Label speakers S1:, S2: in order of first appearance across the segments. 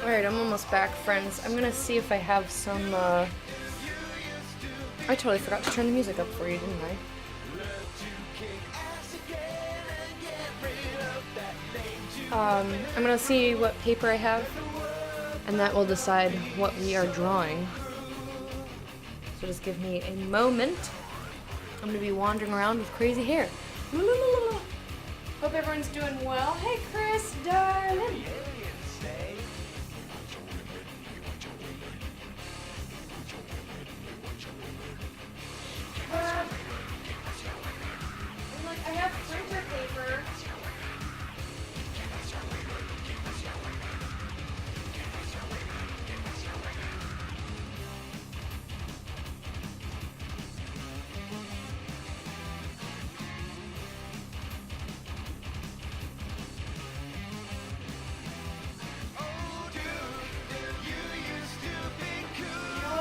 S1: Alright, I'm almost back, friends. I'm gonna see if I have some, I totally forgot to turn the music up for you, didn't I? I'm gonna see what paper I have, and that will decide what we are drawing. So just give me a moment. I'm gonna be wandering around with crazy hair. Hope everyone's doing well. Hey, Chris, darling. Look, I have printer paper.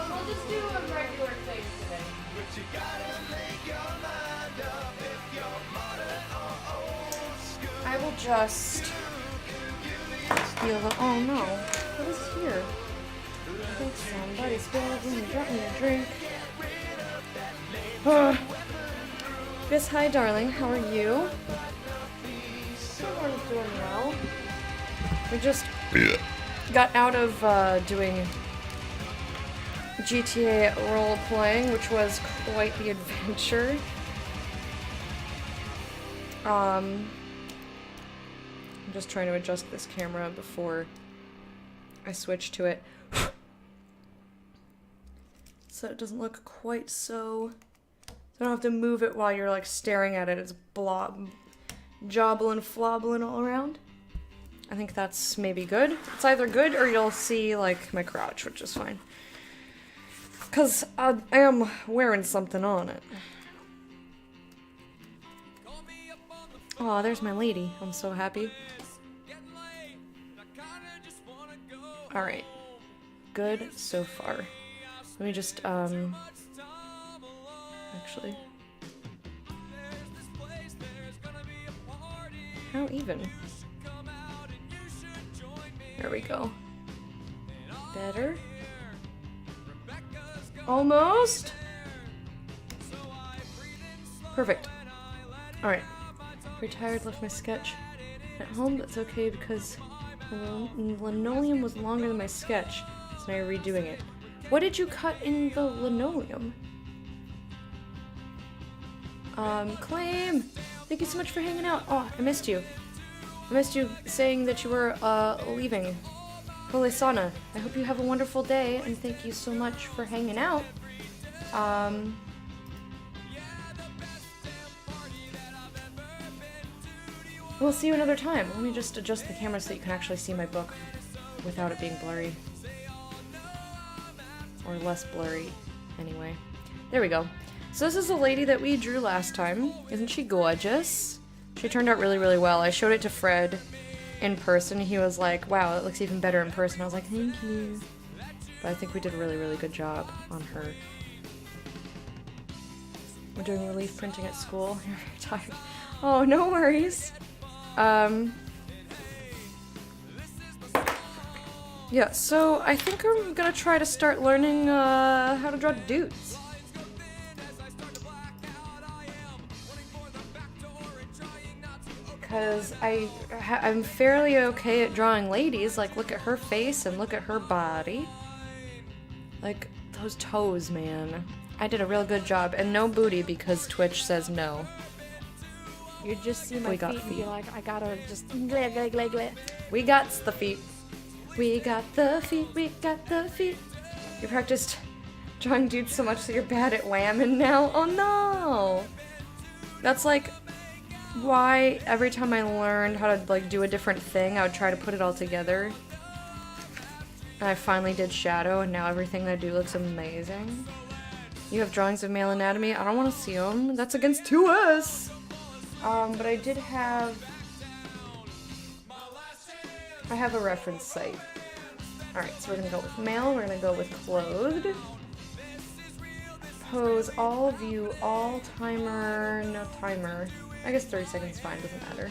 S1: We'll just do a regular thing today. I will just be a little. Oh no. What is here? I think somebody spilled and dropped me a drink. Yes, hi, darling. How are you? Everyone's doing well. We just got out of doing GTA role playing, which was quite the adventure. I'm just trying to adjust this camera before I switch to it. So it doesn't look quite so... I don't have to move it while you're like staring at it. It's jobbling, flobbling all around. I think that's maybe good. It's either good or you'll see like my crotch, which is fine. Because I am wearing something on it. Oh, there's my lady. I'm so happy. Alright. Good so far. Let me just, actually. How even? There we go. Better? Almost? Perfect. Alright. Retired, left my sketch at home. That's okay because the linoleum was longer than my sketch, so now you're redoing it. What did you cut in the linoleum? Claim! Thank you so much for hanging out. Oh, I missed you. I missed you saying that you were, leaving. Holy Sana, I hope you have a wonderful day, and thank you so much for hanging out. We'll see you another time. Let me just adjust the camera so you can actually see my book without it being blurry. Or less blurry, anyway. There we go. So this is the lady that we drew last time. Isn't she gorgeous? She turned out really, really well. I showed it to Fred in person. He was like, wow, it looks even better in person. I was like, thank you. But I think we did a really, really good job on her. We're doing relief printing at school. You're very tired. Oh, no worries. Yeah, so I think I'm gonna try to start learning, how to draw dudes. Because I'm fairly okay at drawing ladies. Like, look at her face and look at her body. Like, those toes, man. I did a real good job. And no booty because Twitch says no.
S2: You just see my feet and be like, I gotta just...
S1: We got the feet. We got the feet, we got the feet. You practiced drawing dudes so much that you're bad at whamming now? Oh no! That's like why every time I learned how to like do a different thing, I would try to put it all together. And I finally did shadow, and now everything that I do looks amazing. You have drawings of male anatomy? I don't want to see them. That's against 2S! But I did have... I have a reference site. Alright, so we're gonna go with male, we're gonna go with clothed. Pose, all view, all timer, no timer. I guess 30 seconds fine, doesn't matter.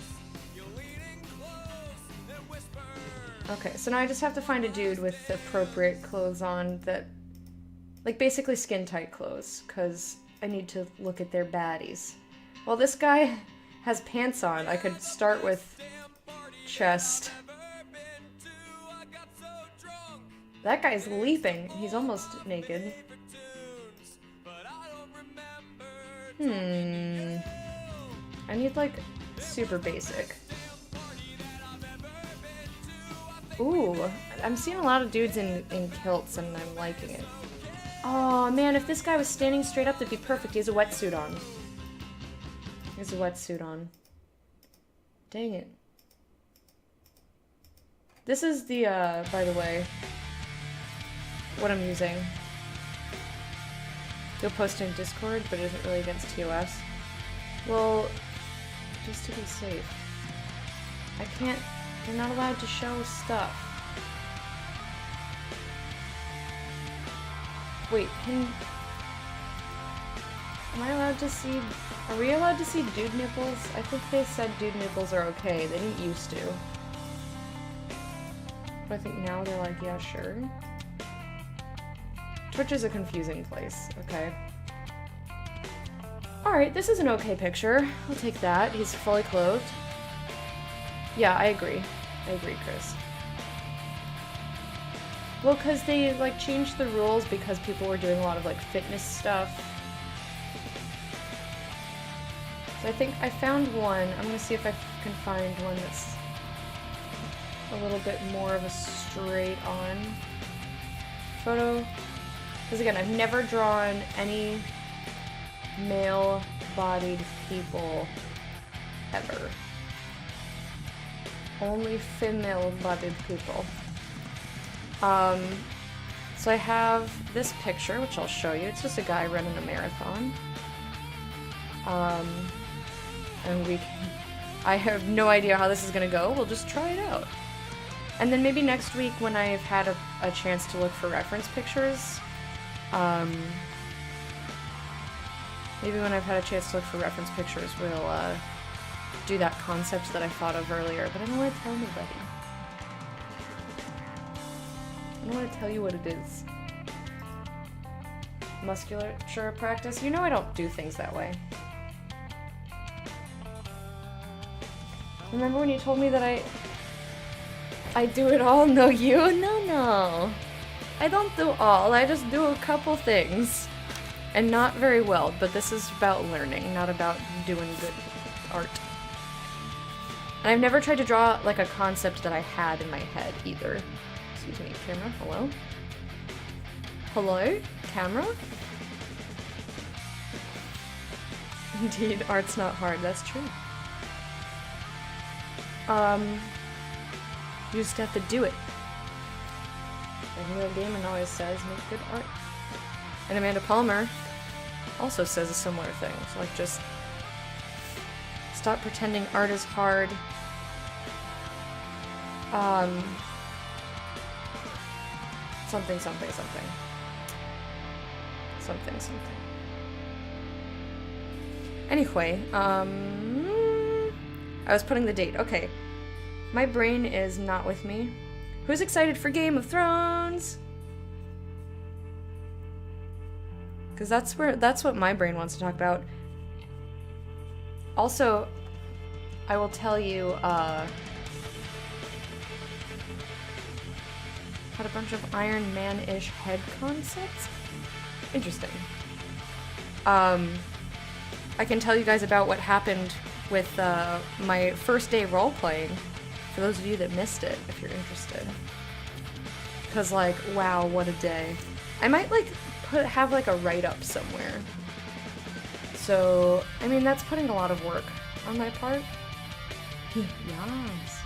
S1: Okay, so now I just have to find a dude with appropriate clothes on that, like basically skin tight clothes, because I need to look at their baddies. Well, this guy has pants on. I could start with chest. That guy's leaping. He's almost naked. I need, like, super basic. Ooh, I'm seeing a lot of dudes in kilts, and I'm liking it. Oh, man, if this guy was standing straight up, that'd be perfect. He has a wetsuit on. He has a wetsuit on. Dang it. This is the, by the way, what I'm using. You'll post in Discord, but it isn't really against TOS. Well, just to be safe. I can't, you're not allowed to show stuff. Wait, am I allowed to see, are we allowed to see dude nipples? I think they said dude nipples are okay, they didn't used to. But I think now they're like, yeah, sure. Twitch is a confusing place, okay. Alright, this is an okay picture. I'll take that. He's fully clothed. Yeah, I agree. I agree, Chris. Well, because they, like, changed the rules because people were doing a lot of, like, fitness stuff. So I think I found one. I'm gonna see if I can find one that's a little bit more of a straight-on photo. Because again, I've never drawn any male-bodied people ever. Only female-bodied people. So I have this picture, which I'll show you. It's just a guy running a marathon. And I have no idea how this is gonna go. We'll just try it out. And then maybe next week when I've had a chance to look for reference pictures, maybe when I've had a chance to look for reference pictures, we'll, do that concept that I thought of earlier, but I don't want to tell anybody. I don't want to tell you what it is. Musculature practice? You know I don't do things that way. Remember when you told me that I do it all? No, you? No. I don't do all. I just do a couple things. And not very well, but this is about learning, not about doing good art. And I've never tried to draw, like, a concept that I had in my head, either. Excuse me, camera, hello? Hello? Camera? Indeed, art's not hard, that's true. You just have to do it. Like Neil Gaiman always says, make good art. And Amanda Palmer also says a similar thing. So, like, just stop pretending art is hard. Something. Anyway, I was putting the date. Okay. My brain is not with me. Who's excited for Game of Thrones? Because that's what my brain wants to talk about. Also, I will tell you, had a bunch of Iron Man-ish head concepts. Interesting. I can tell you guys about what happened with my first day role-playing, for those of you that missed it, if you're interested. Because, like, wow, what a day. I might, like, have, like, a write-up somewhere. So, I mean, that's putting a lot of work on my part. Yes.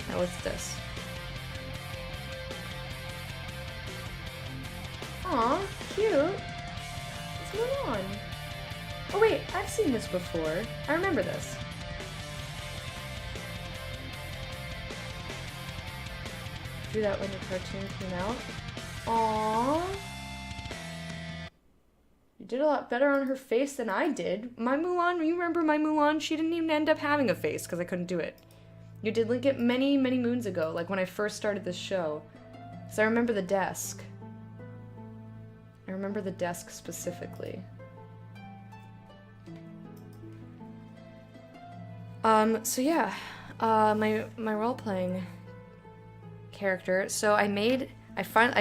S1: Now, what's this? Aw, cute. What's going on? Oh wait, I've seen this before. I remember this. Drew that when the cartoon came out. Aww. You did a lot better on her face than I did. My Mulan, you remember my Mulan? She didn't even end up having a face because I couldn't do it. You did link it many, many moons ago, like when I first started this show. So I remember the desk. I remember the desk specifically. So yeah, my role-playing character. So I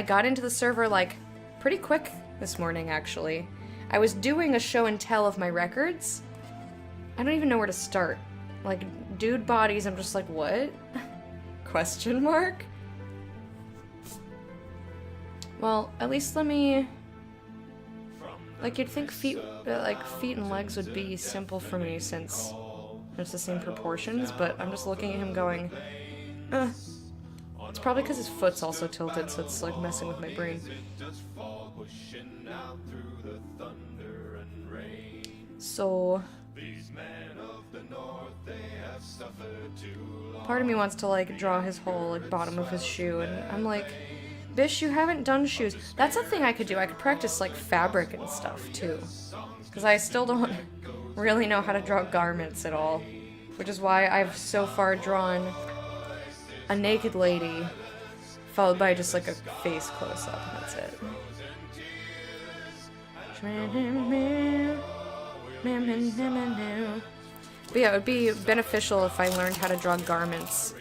S1: got into the server, like, pretty quick this morning, actually. I was doing a show and tell of my records. I don't even know where to start. Like, dude bodies, I'm just like, what? Question mark? Well, at least let me... Like, you'd think feet and legs would be simple for me since it's the same proportions, but I'm just looking at him going, It's probably because his foot's also tilted, so it's like messing with my brain. So... part of me wants to like draw his whole like bottom of his shoe, and I'm like, Bish, you haven't done shoes. That's a thing I could do. I could practice like fabric and stuff too, because I still don't really know how to draw garments at all, which is why I've so far drawn a naked lady followed by just like a face close-up, and that's it. But yeah, it would be beneficial if I learned how to draw garments.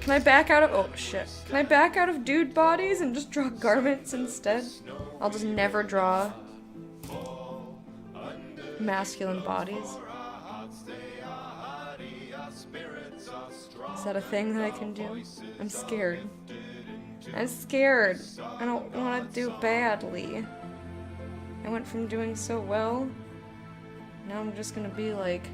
S1: Can I back out of— oh shit. Can I back out of dude bodies and just draw garments instead? I'll just never draw masculine bodies. Is that a thing that I can do? I'm scared. I'm scared. I don't want to do badly. I went from doing so well. Now I'm just gonna be like...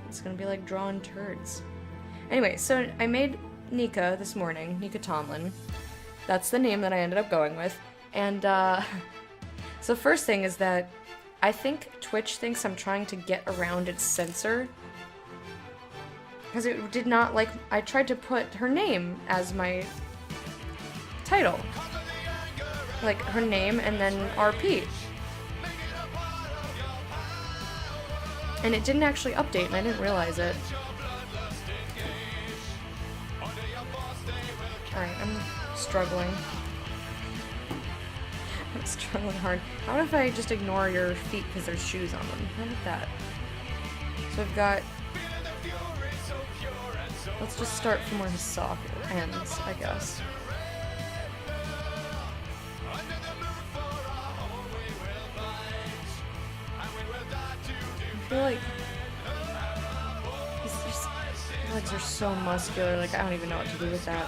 S1: it's gonna be like drawing turds. Anyway, so I made Nika this morning, Nika Tomlin. That's the name that I ended up going with. And, so first thing is that I think Twitch thinks I'm trying to get around its censor. Because it did not like... I tried to put her name as my title. Like, her name and then RP. And it didn't actually update, and I didn't realize it. Alright, I'm struggling. I'm struggling hard. How about if I just ignore your feet because there's shoes on them? How about that? So I've got... let's just start from where his sock ends, I guess. I feel like his legs are so muscular, like I don't even know what to do with that.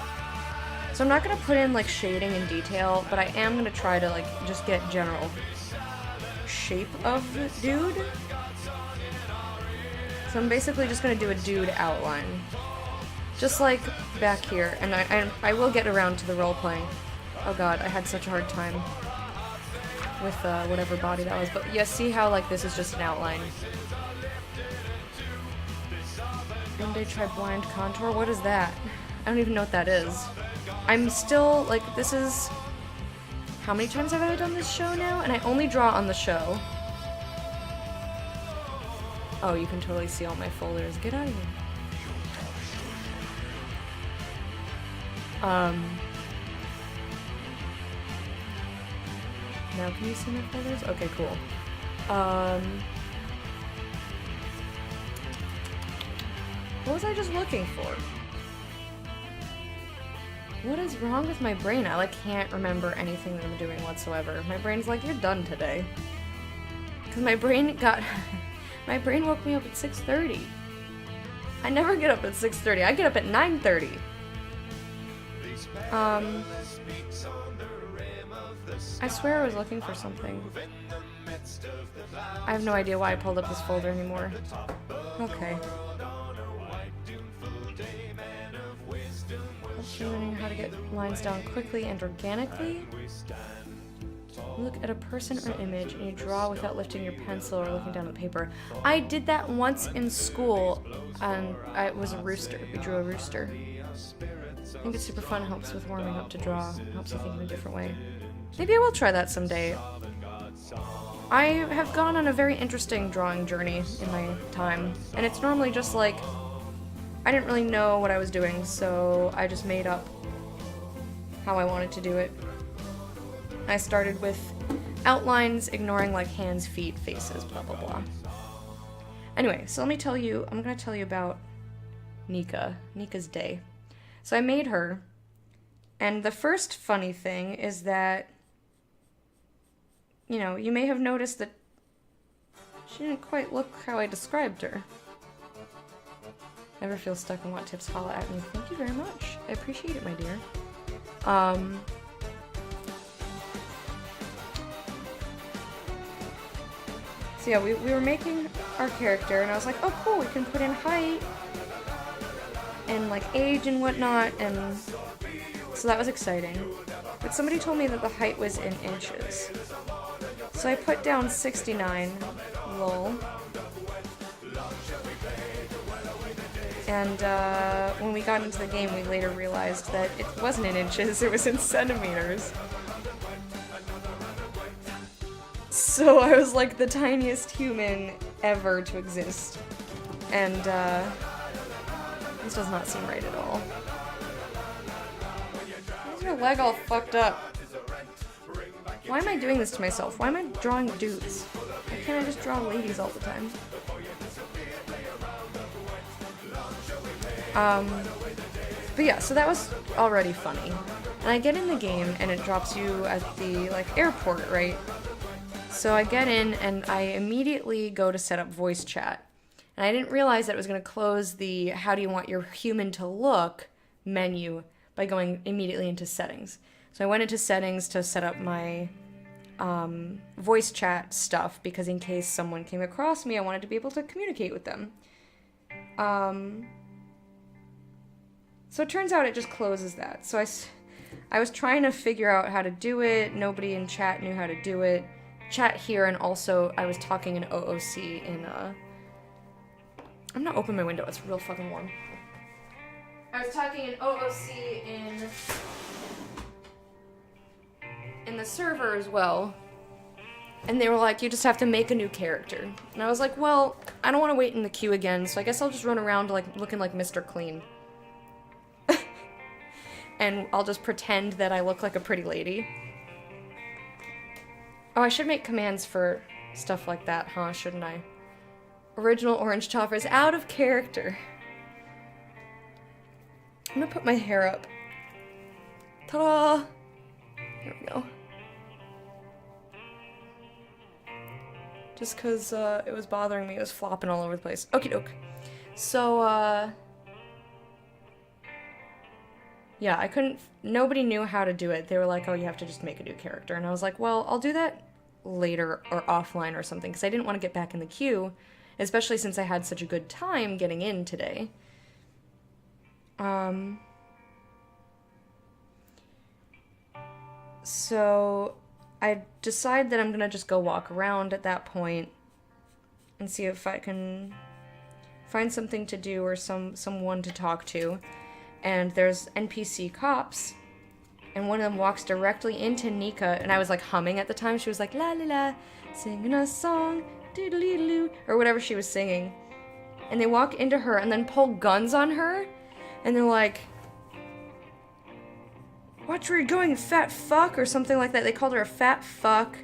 S1: So I'm not gonna put in like shading and detail, but I am gonna try to like just get general shape of the dude. So I'm basically just gonna do a dude outline. Just like back here, and I will get around to the role playing. Oh god, I had such a hard time with whatever body that was, but yeah, see how like this is just an outline. And I try blind contour. What is that? I don't even know what that is. I'm still like, this is... how many times have I done this show now? And I only draw on the show. Oh, you can totally see all my folders. Get out of here. Now can you see my folders? Okay, cool. What was I just looking for? What is wrong with my brain? I like can't remember anything that I'm doing whatsoever. My brain's like, you're done today. Cause my brain got... my brain woke me up at 6:30. I never get up at 6:30. I get up at 9:30. I swear I was looking for something. I have no idea why I pulled up this folder anymore. Okay. Learning how to get lines down quickly and organically. Look at a person or image and you draw without lifting your pencil or looking down at the paper. I did that once in school, and it was a rooster. We drew a rooster. I think it's super fun. Helps with warming up to draw. Helps you think in a different way. Maybe I will try that someday. I have gone on a very interesting drawing journey in my time, and it's normally just like, I didn't really know what I was doing, so I just made up how I wanted to do it. I started with outlines, ignoring like hands, feet, faces, blah blah blah. Anyway, so let me tell you, I'm gonna tell you about Nika's day. So I made her, And the first funny thing is that, you know, you may have noticed that she didn't quite look how I described her. Ever feel stuck and want tips, holla at me. Thank you very much. I appreciate it, my dear. So yeah, we were making our character, and I was like, oh cool, we can put in height and like age and whatnot, and so that was exciting. But somebody told me that the height was in inches. So I put down 69, lol. And when we got into the game, we later realized that it wasn't in inches, it was in centimeters. So I was like the tiniest human ever to exist. And this does not seem right at all. Why is your leg all fucked up? Why am I doing this to myself? Why am I drawing dudes? Why can't I just draw ladies all the time? But yeah, so that was already funny. And I get in the game and it drops you at the like airport, right? So I get in and I immediately go to set up voice chat. And I didn't realize that it was going to close the how do you want your human to look menu by going immediately into settings. So I went into settings to set up my voice chat stuff because in case someone came across me, I wanted to be able to communicate with them. So it turns out it just closes that. So I was trying to figure out how to do it. Nobody in chat knew how to do it. Chat here, and also I was talking in OOC in I'm not opening my window, it's real fucking warm. I was talking in OOC in the server as well. And they were like, you just have to make a new character. And I was like, well, I don't want to wait in the queue again, so I guess I'll just run around like looking like Mr. Clean. And I'll just pretend that I look like a pretty lady. Oh, I should make commands for stuff like that, huh? Shouldn't I? Original orange toppers out of character. I'm gonna put my hair up. Ta-da! There we go. Just because it was bothering me, it was flopping all over the place. Okie doke. So, yeah, I couldn't, nobody knew how to do it. They were like, oh, you have to just make a new character. And I was like, well, I'll do that later or offline or something, because I didn't want to get back in the queue, especially since I had such a good time getting in today. So I decide that I'm gonna just go walk around at that point and see if I can find something to do or someone to talk to. And there's NPC cops, and one of them walks directly into Nika, and I was like humming at the time. She was like, la la la, singing a song, doodle-doo, or whatever she was singing. And they walk into her and then pull guns on her, and they're like, watch where you're going, fat fuck, or something like that. They called her a fat fuck,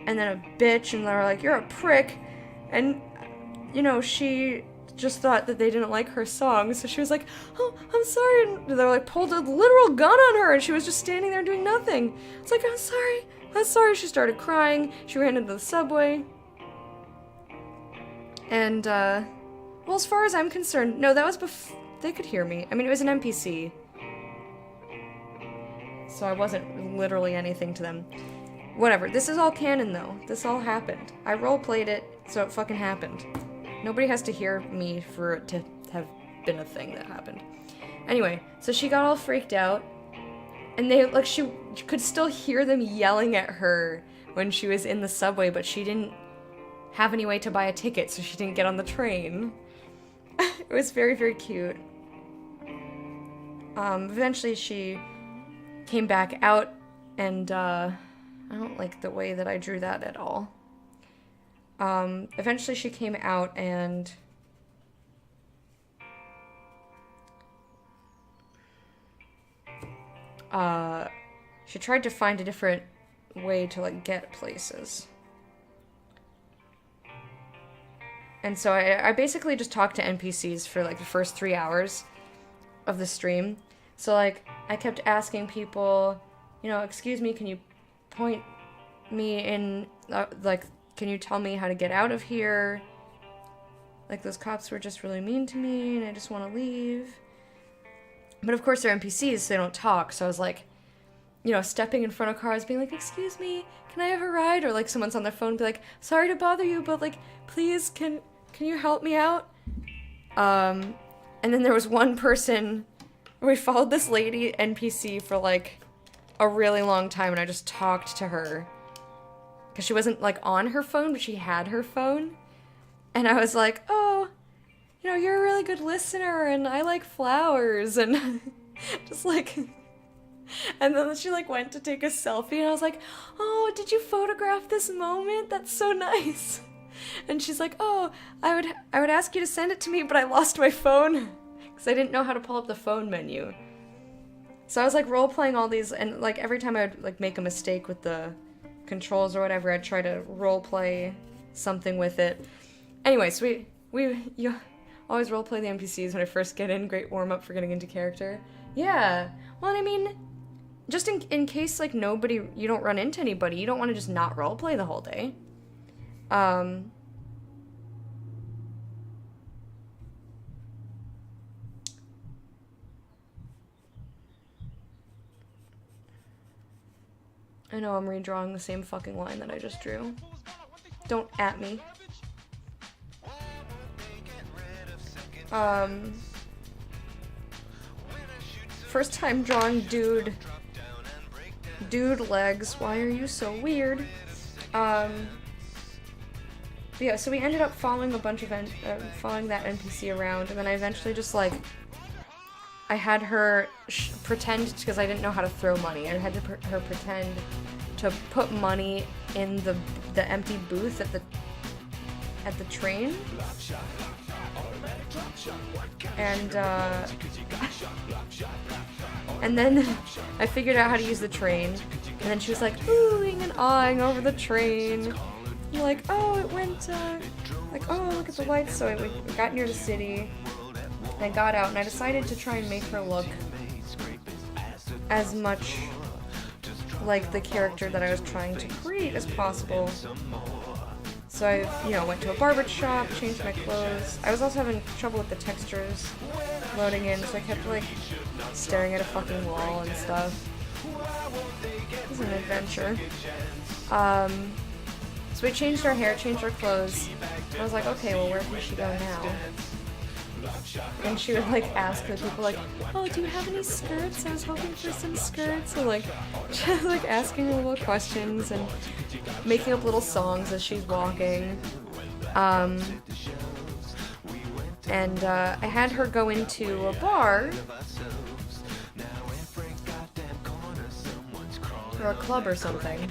S1: and then a bitch, and they're like, you're a prick. And, you know, she just thought that they didn't like her song, so she was like, oh, I'm sorry, and they like pulled a literal gun on her, and she was just standing there doing nothing. It's like, I'm sorry. She started crying. She ran into the subway. And, well, as far as I'm concerned, no, that was they could hear me. I mean, it was an NPC. So I wasn't literally anything to them. Whatever, this is all canon, though. This all happened. I roleplayed it, so it fucking happened. Nobody has to hear me for it to have been a thing that happened. Anyway, so she got all freaked out, and they, like, she could still hear them yelling at her when she was in the subway, but she didn't have any way to buy a ticket, so she didn't get on the train. It was very, very cute. Eventually she came back out, and, I don't like the way that I drew that at all. Eventually she came out, and she tried to find a different way to, like, get places. And so I basically just talked to NPCs for, like, the first 3 hours of the stream. So, like, I kept asking people, you know, excuse me, can you point me in, like, can you tell me how to get out of here? Like, those cops were just really mean to me, and I just want to leave. But of course they're NPCs, so they don't talk, so I was like, you know, stepping in front of cars, being like, excuse me, can I have a ride? Or, like, someone's on their phone, be like, sorry to bother you, but, like, please, can you help me out? And then there was one person, we followed this lady NPC for, like, a really long time, and I just talked to her. Because she wasn't, like, on her phone, but she had her phone. And I was like, oh, you know, you're a really good listener, and I like flowers, and just, like... And then she, like, went to take a selfie, and I was like, oh, did you photograph this moment? That's so nice. And she's like, oh, I would ask you to send it to me, but I lost my phone. Because I didn't know how to pull up the phone menu. So I was, like, role-playing all these, and, like, every time I would, like, make a mistake with the controls or whatever, I'd try to role-play something with it. Anyways, you always role-play the NPCs when I first get in. Great warm-up for getting into character. Yeah. Well, I mean... just in case, like, you don't run into anybody, you don't want to just not roleplay the whole day. I know I'm redrawing the same fucking line that I just drew. Don't at me. First time drawing dude legs. Why are you so weird? Yeah, so we ended up following a bunch of following that NPC around, and then I eventually just, like, I had her pretend, because I didn't know how to throw money, I had her pretend to put money in the empty booth at the train. And then I figured out how to use the train, and then she was like oohing and awing over the train. And like, oh, it went, like, oh, look at the lights. So we got near the city, and I got out, and I decided to try and make her look as much like the character that I was trying to create as possible. So I, you know, went to a barber shop, changed my clothes. I was also having trouble with the textures loading in, so I kept, like, staring at a fucking wall and stuff. It was an adventure. So we changed our hair, changed our clothes. I was like, okay, well, where can she go now? And she would, like, ask the people, like, oh, do you have any skirts? I was hoping for some skirts. And, like, she was, like, asking her little questions and making up little songs as she's walking. And I had her go into a bar or a club or something.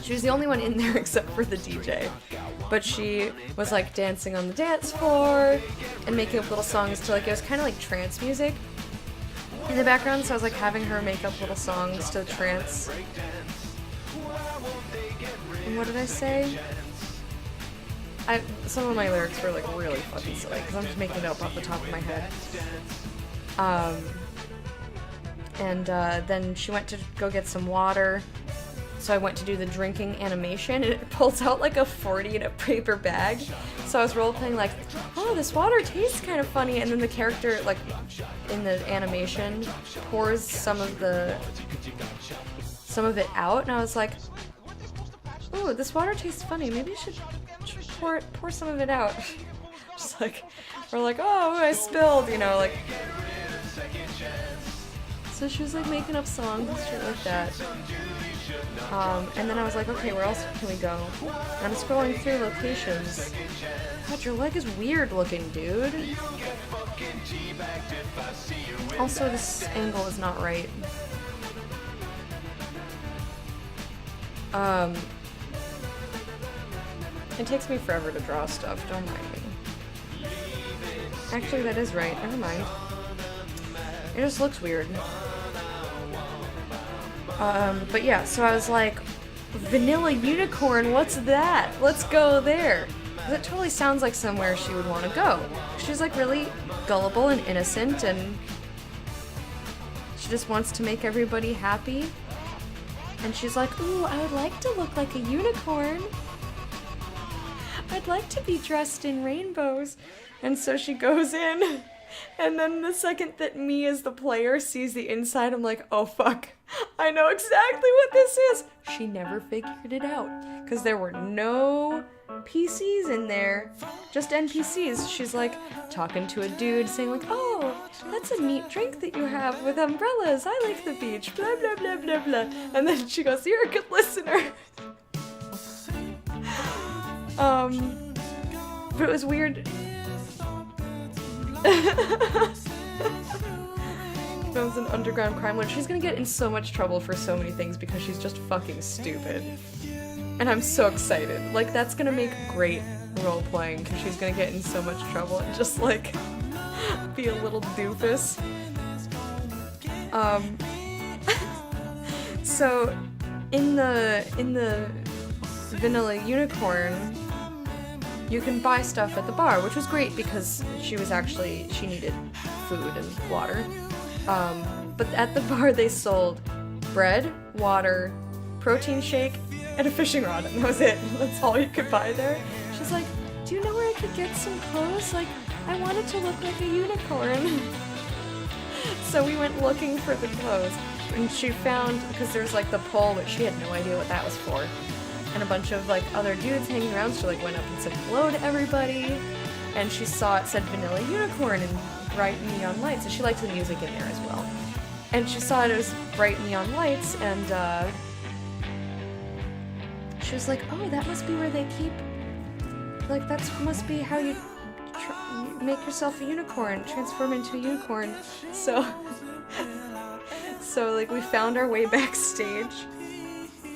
S1: She was the only one in there except for the DJ. But she was, like, dancing on the dance floor and making up little songs to, like, it was kind of like trance music in the background, so I was, like, having her make up little songs to the trance. And what did I say? Some of my lyrics were, like, really fucking silly, because I'm just making it up off the top of my head. Then she went to go get some water. So I went to do the drinking animation, and it pulls out, like, a 40 in a paper bag. So I was role-playing, like, oh, this water tastes kind of funny, and then the character, like, in the animation, pours some of it out, and I was like, ooh, this water tastes funny, maybe I should pour some of it out. Just like, we're like, oh, I spilled, you know, like. So she was, like, making up songs and shit like that. And then I was like, okay, where else can we go? And I'm scrolling through locations. God, your leg is weird looking, dude. Also, this angle is not right. It takes me forever to draw stuff, don't mind me. Actually, that is right, never mind. It just looks weird. But yeah, so I was like, Vanilla Unicorn, what's that? Let's go there. Because it totally sounds like somewhere she would want to go. She's, like, really gullible and innocent, and She just wants to make everybody happy. And she's like, ooh, I would like to look like a unicorn. I'd like to be dressed in rainbows. And so she goes in, and then the second that me as the player sees the inside, I'm like, oh fuck, I know exactly what this is. She never figured it out, because there were no PCs in there, just NPCs. She's like talking to a dude saying like, oh, that's a neat drink that you have with umbrellas. I like the beach, blah, blah, blah, blah, blah. And then she goes, you're a good listener. But it was weird. Films an underground crime lord. She's gonna get in so much trouble for so many things because she's just fucking stupid. And I'm so excited. Like, that's gonna make great role-playing because she's gonna get in so much trouble and just, like, be a little doofus. So, in the Vanilla Unicorn, you can buy stuff at the bar, which was great because she needed food and water. But at the bar they sold bread, water, protein shake, and a fishing rod, and that was it. That's all you could buy there. She's like, do you know where I could get some clothes? Like, I wanted to look like a unicorn. So we went looking for the clothes, and she found, because there's like the pole, but she had no idea what that was for, and a bunch of like other dudes hanging around. She like went up and said hello to everybody, and she saw it said Vanilla Unicorn in bright neon lights, and she liked the music in there as well. And she saw it was bright neon lights, and she was like, oh, that must be where they keep, like, that must be how you make yourself a unicorn, transform into a unicorn. So like, we found our way backstage,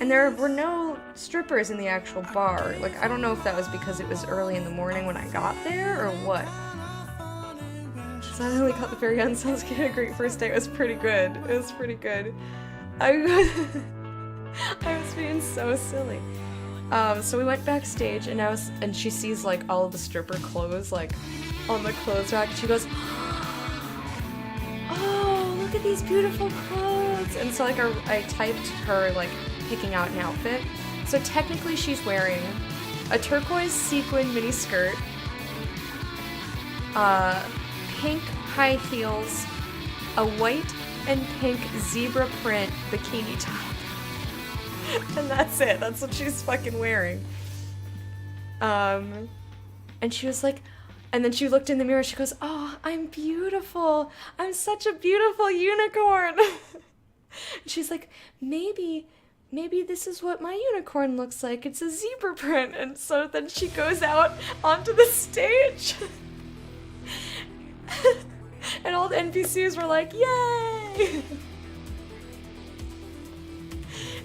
S1: and there were no strippers in the actual bar. Like, I don't know if that was because it was early in the morning when I got there, or what. So I only got the very end. Sounds like a great first day. It was pretty good. It was pretty good. I was being so silly. So we went backstage, and she sees like all of the stripper clothes like on the clothes rack. She goes, "Oh, look at these beautiful clothes!" And so like I typed her like picking out an outfit. So technically, she's wearing a turquoise sequin mini skirt, pink high heels, a white and pink zebra print bikini top. And that's it. That's what she's fucking wearing. And she was like, and then she looked in the mirror, she goes, oh, I'm beautiful. I'm such a beautiful unicorn. And she's like, maybe this is what my unicorn looks like. It's a zebra print. And so then she goes out onto the stage. And all the NPCs were like, yay!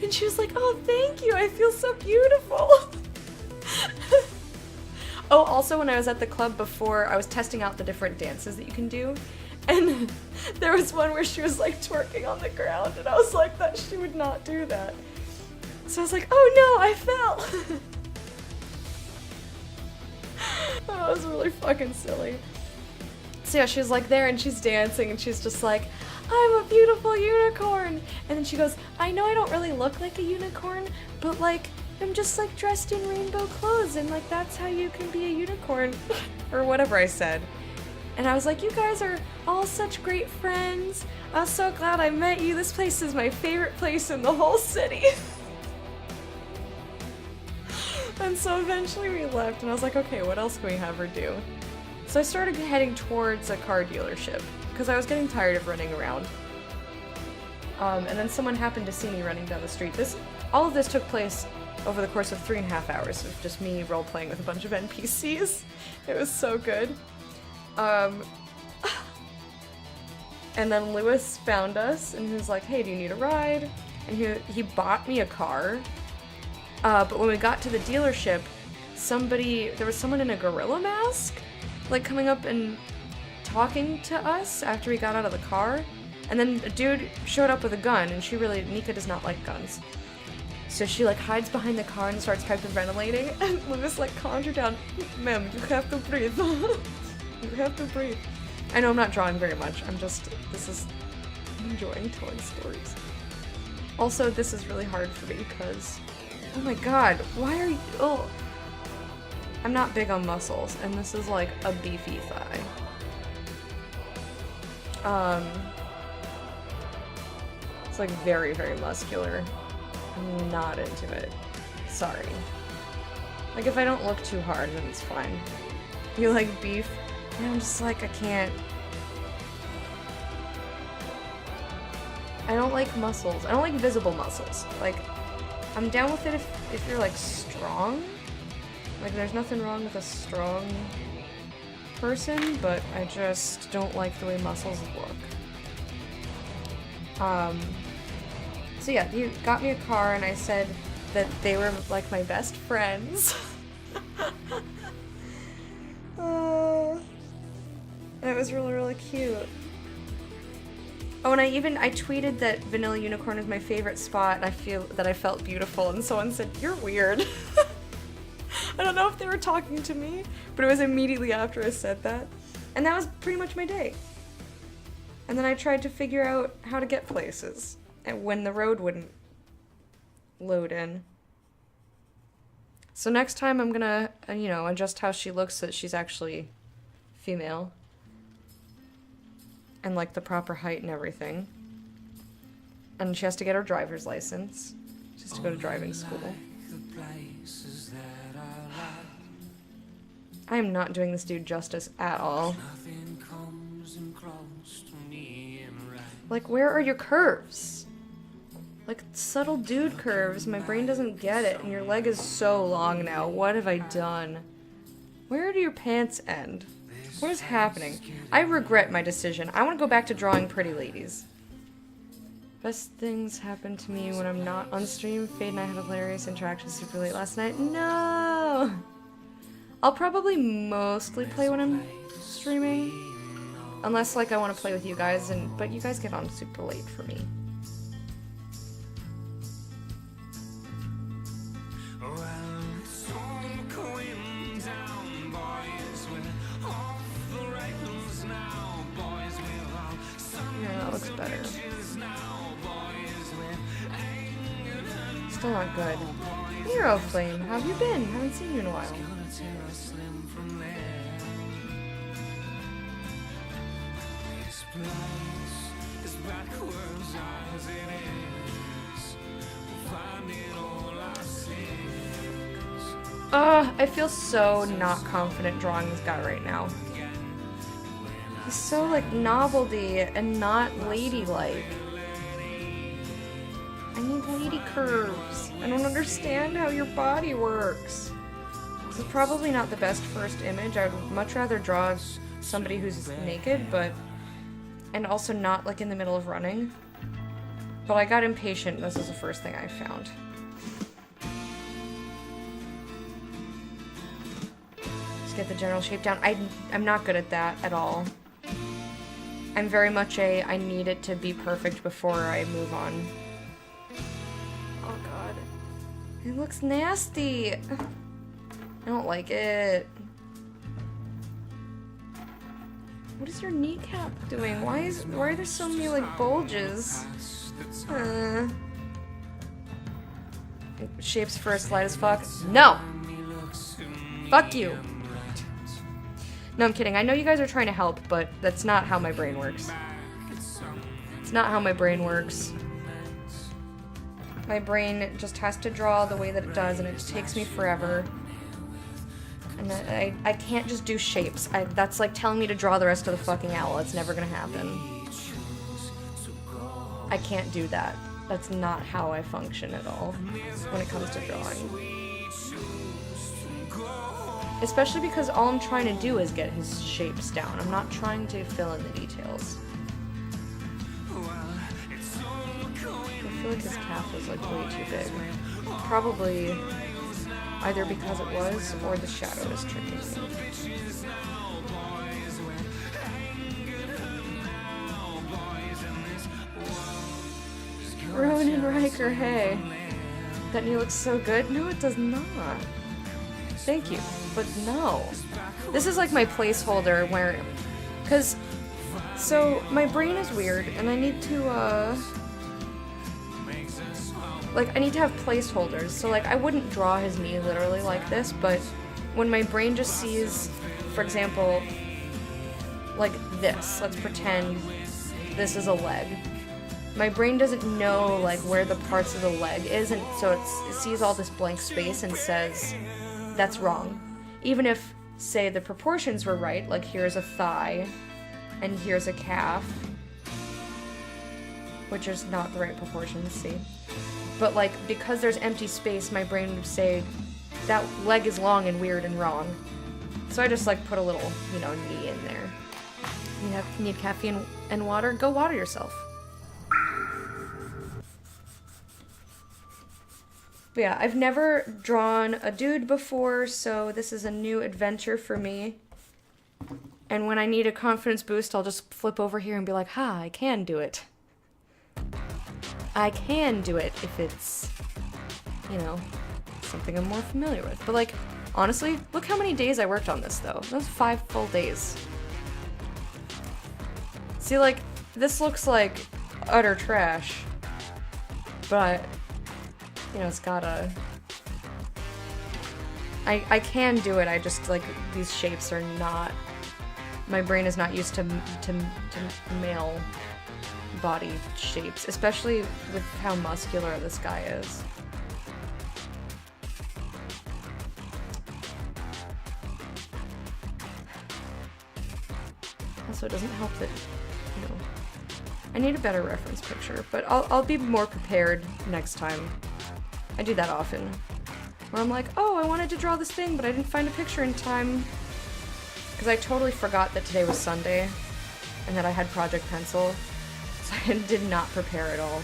S1: And she was like, oh, thank you, I feel so beautiful. Oh, also when I was at the club before, I was testing out the different dances that you can do. And there was one where she was like twerking on the ground, and I was like, that she would not do that. So I was like, oh no, I fell. That was really fucking silly. So yeah, she's like there and she's dancing and she's just like, I'm a beautiful unicorn. And then she goes, I know I don't really look like a unicorn, but like, I'm just like dressed in rainbow clothes and like that's how you can be a unicorn. Or whatever I said. And I was like, you guys are all such great friends. I'm so glad I met you. This place is my favorite place in the whole city. And so eventually we left and I was like, okay, what else can we have her do? So I started heading towards a car dealership because I was getting tired of running around. And then someone happened to see me running down the street. All of this took place over the course of 3.5 hours of just me role-playing with a bunch of NPCs. It was so good. And then Lewis found us and he was like, hey, do you need a ride? And he bought me a car. But when we got to the dealership, there was someone in a gorilla mask, like coming up and talking to us after we got out of the car. And then a dude showed up with a gun, and Nika does not like guns. So she like hides behind the car and starts hyperventilating, and Lewis like calmed her down. Ma'am, you have to breathe. You have to breathe. I know I'm not drawing very much, this is I'm enjoying telling stories. Also, this is really hard for me because, oh my god, why are you, oh. I'm not big on muscles, and this is like a beefy thigh. It's like very, very muscular. I'm not into it. Sorry. Like if I don't look too hard, then it's fine. You like beef? And I'm just like, I can't. I don't like muscles. I don't like visible muscles. Like, I'm down with it if you're like strong. Like there's nothing wrong with a strong person, but I just don't like the way muscles look. So yeah, you got me a car and I said that they were like my best friends. That was really, really cute. Oh, and I tweeted that Vanilla Unicorn is my favorite spot, and I felt beautiful, and someone said, "You're weird." I don't know if they were talking to me, but it was immediately after I said that. And that was pretty much my day. And then I tried to figure out how to get places, and when the road wouldn't load in. So next time I'm gonna, adjust how she looks so that she's actually female. And like the proper height and everything. And she has to get her driver's license. She has to go to driving school. I am not doing this dude justice at all. Like, where are your curves? Like, subtle dude curves. My brain doesn't get it, and your leg is so long now. What have I done? Where do your pants end? What is happening? I regret my decision. I want to go back to drawing pretty ladies. Best things happen to me when I'm not on stream. Fade and I had a hilarious interaction super late last night. No! I'll probably mostly play when I'm streaming. Unless, like, I want to play with you guys, but you guys get on super late for me. Yeah, that looks better. Still not good. Hero Flame, how have you been? Haven't seen you in a while. I feel so not confident drawing this guy right now. He's so, like, novelty and not ladylike. I need lady curves. I don't understand how your body works. This is probably not the best first image. I would much rather draw somebody who's naked, and also not, like, in the middle of running. But I got impatient. This is the first thing I found. Just get the general shape down. I'm not good at that at all. I'm very much I need it to be perfect before I move on. Oh god. It looks nasty. I don't like it. What is your kneecap doing? Why are there so many, like, bulges? Shapes first, light as fuck. No! Fuck you. No, I'm kidding. I know you guys are trying to help, but that's not how my brain works. It's not how my brain works. My brain just has to draw the way that it does, and it just takes me forever. And I can't just do shapes. That's like telling me to draw the rest of the fucking owl. It's never gonna happen. I can't do that. That's not how I function at all when it comes to drawing. Especially because all I'm trying to do is get his shapes down. I'm not trying to fill in the details. I feel like his calf was, like, way too big. Probably either because it was, or the shadow is tricking me. Ronan Riker, hey. That knee looks so good. No, it does not. Thank you, but no. This is like my placeholder where, because So, my brain is weird, and I need to, like, I need to have placeholders. So, like, I wouldn't draw his knee literally like this, but when my brain just sees, for example, like this, let's pretend this is a leg. My brain doesn't know, like, where the parts of the leg is, and so it sees all this blank space and says, that's wrong. Even if, say, the proportions were right, like here's a thigh, and here's a calf, which is not the right proportions, see? But, like, because there's empty space, my brain would say, that leg is long and weird and wrong. So I just, like, put a little, you know, knee in there. You need caffeine and water? Go water yourself. But yeah, I've never drawn a dude before, so this is a new adventure for me. And when I need a confidence boost, I'll just flip over here and be like, ha, I can do it. I can do it if it's, you know, something I'm more familiar with. But, like, honestly, look how many days I worked on this, though. That was 5 full days. See, like, this looks like utter trash. But, you know, it's gotta... I can do it, I just, like, these shapes are not... My brain is not used to male body shapes, especially with how muscular this guy is. Also, it doesn't help that, you know, I need a better reference picture, but I'll be more prepared next time. I do that often, where I'm like, oh, I wanted to draw this thing, but I didn't find a picture in time. Because I totally forgot that today was Sunday, and that I had Project Pencil, so I did not prepare at all.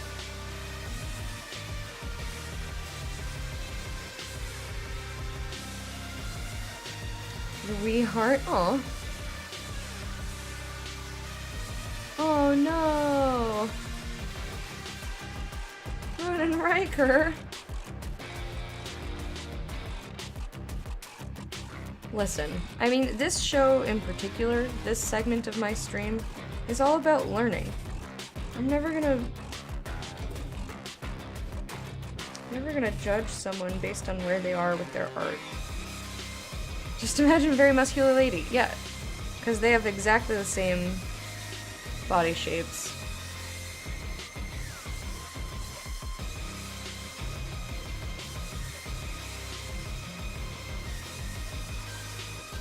S1: The wee heart, aw. Oh no! Run and Riker! Listen, I mean, this show in particular, this segment of my stream, is all about learning. I'm never gonna judge someone based on where they are with their art. Just imagine a very muscular lady. Yeah, because they have exactly the same body shapes.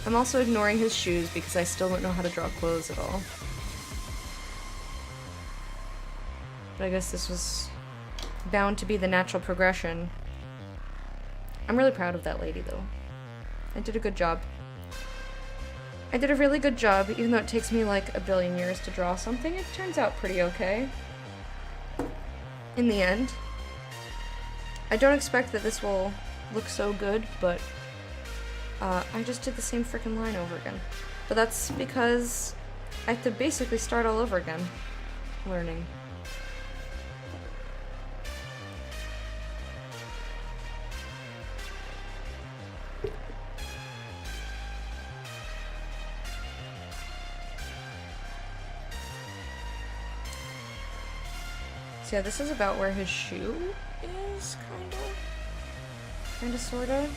S1: I'm also ignoring his shoes because I still don't know how to draw clothes at all. But I guess this was bound to be the natural progression. I'm really proud of that lady, though. I did a good job. I did a really good job, even though it takes me like a billion years to draw something. It turns out pretty okay. In the end. I don't expect that this will look so good, but I just did the same freaking line over again. But that's because I have to basically start all over again. Learning. So yeah, this is about where his shoe is, kinda, sorta.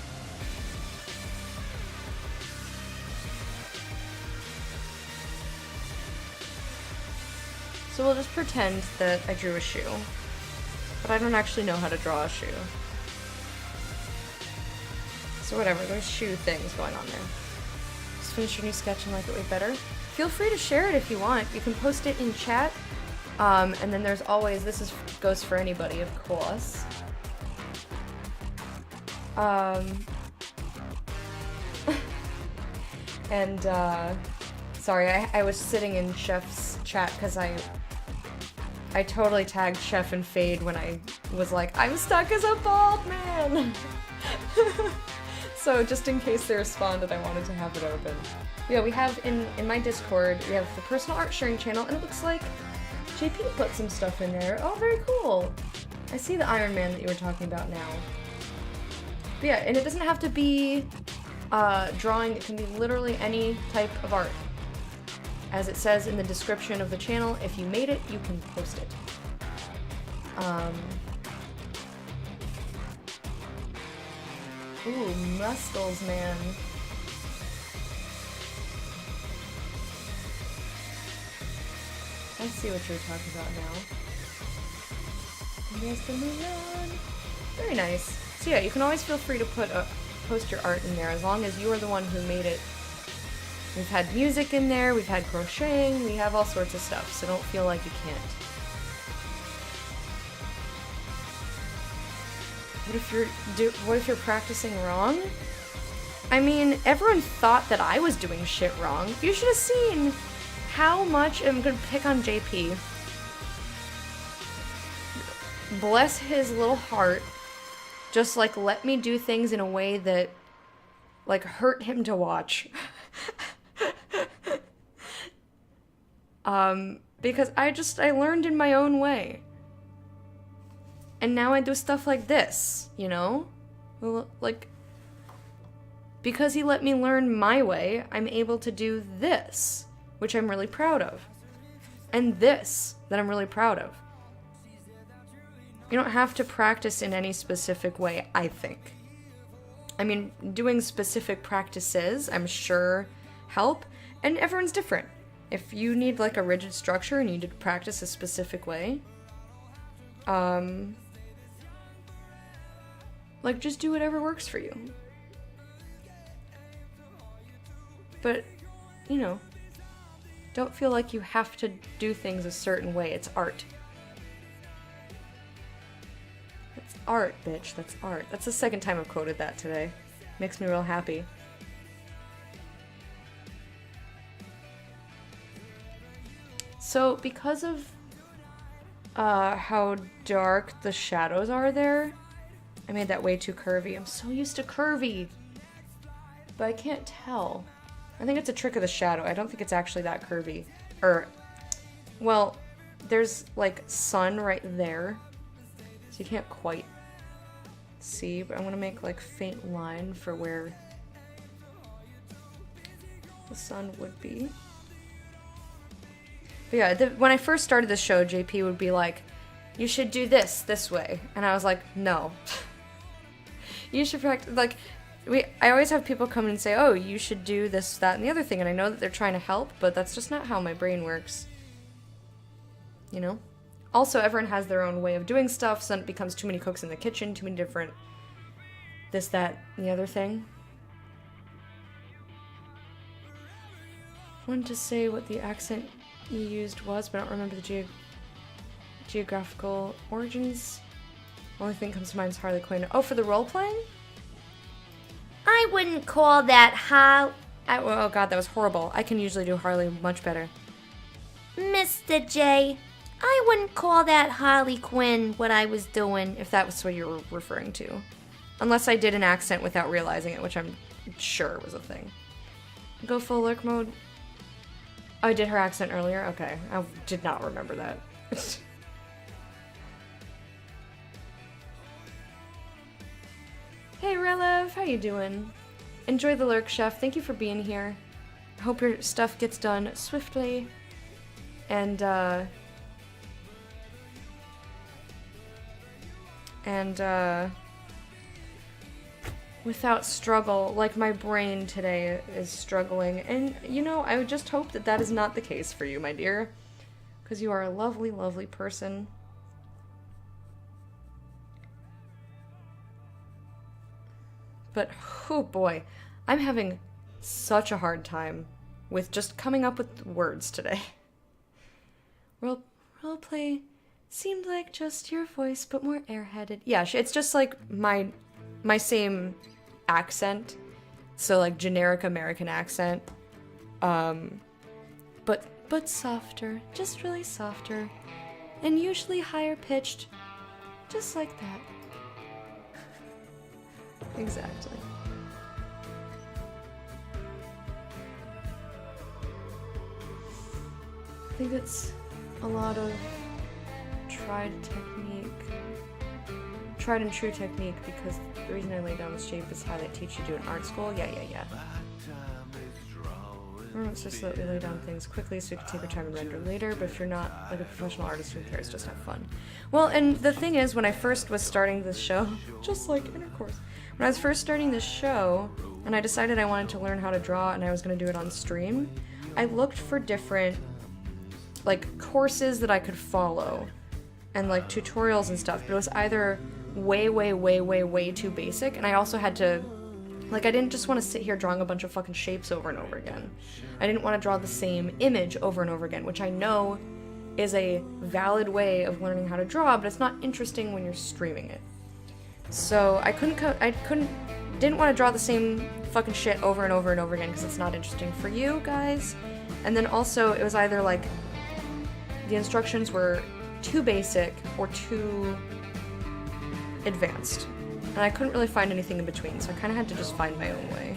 S1: So we'll just pretend that I drew a shoe, but I don't actually know how to draw a shoe. So whatever, there's shoe things going on there. Just finish your new sketch and like it way better. Feel free to share it if you want. You can post it in chat. And then there's always, goes for anybody, of course. And, sorry, I was sitting in Chef's chat because I totally tagged Chef and Fade when I was like, I'm stuck as a bald man! So just in case they responded, I wanted to have it open. But yeah, we have, in my Discord, we have the personal art sharing channel, and it looks like JP put some stuff in there. Oh, very cool! I see the Iron Man that you were talking about now. But yeah, and it doesn't have to be drawing, it can be literally any type of art. As it says in the description of the channel, if you made it, you can post it. Ooh, muscles, man. I see what you're talking about now. There's the Mulan. Very nice. So yeah, you can always feel free to post your art in there as long as you are the one who made it. We've had music in there, we've had crocheting, we have all sorts of stuff, so don't feel like you can't. What if you're practicing wrong? I mean, everyone thought that I was doing shit wrong. You should have seen how much I'm gonna pick on JP. Bless his little heart. Just like let me do things in a way that like hurt him to watch. Because I learned in my own way. And now I do stuff like this, you know? Like, because he let me learn my way, I'm able to do this, which I'm really proud of. And this, that I'm really proud of. You don't have to practice in any specific way, I think. I mean, doing specific practices, I'm sure, help, and everyone's different. If you need, like, a rigid structure and you need to practice a specific way, like, just do whatever works for you. But, you know, don't feel like you have to do things a certain way. It's art. That's art, bitch. That's art. That's the second time I've quoted that today. Makes me real happy. So, because of how dark the shadows are there, I made that way too curvy. I'm so used to curvy. But I can't tell. I think it's a trick of the shadow. I don't think it's actually that curvy. Well, there's like sun right there. So you can't quite see, but I'm gonna make like faint line for where the sun would be. But yeah, when I first started the show, JP would be like, you should do this way. And I was like, no. You should practice, like, I always have people come and say, oh, you should do this, that, and the other thing. And I know that they're trying to help, but that's just not how my brain works. You know? Also, everyone has their own way of doing stuff, so then it becomes too many cooks in the kitchen, too many different this, that, and the other thing. I wanted to say what the accent you used was, but I don't remember the geographical origins. Only thing that comes to mind is Harley Quinn. Oh, for the role-playing? I wouldn't call that oh god, that was horrible. I can usually do Harley much better. Mr. J, I wouldn't call that Harley Quinn what I was doing, if that was what you were referring to. Unless I did an accent without realizing it, which I'm sure was a thing. Go full lurk mode. Oh, I did her accent earlier? Okay, I did not remember that. Hey Relev, how you doing? Enjoy the lurk, Chef. Thank you for being here. I hope your stuff gets done swiftly. And without struggle, like my brain today is struggling. And, you know, I would just hope that that is not the case for you, my dear. Because you are a lovely, lovely person. But, oh boy, I'm having such a hard time with just coming up with words today. Roleplay seemed like just your voice, but more airheaded. Yeah, it's just like my same accent. So like generic American accent. But softer, just really softer. And usually higher pitched, just like that. Exactly. I think it's a lot of tried and true technique, because the reason I lay down this shape is how they teach you to do in art school. Yeah. It's just so that we lay down things quickly so you can take your time and render later, but if you're not like a professional artist who cares, just have fun. Well, and the thing is, when I first was starting this show, just like intercourse, when I was first starting this show, and I decided I wanted to learn how to draw and I was going to do it on stream, I looked for different, like, courses that I could follow, and, like, tutorials and stuff, but it was either way too basic, and I also had to, like, I didn't just want to sit here drawing a bunch of fucking shapes over and over again. I didn't want to draw the same image over and over again, which I know is a valid way of learning how to draw, but it's not interesting when you're streaming it. So I didn't want to draw the same fucking shit over and over and over again because it's not interesting for you guys. And then also it was either like the instructions were too basic or too advanced. And I couldn't really find anything in between, so I kind of had to just find my own way.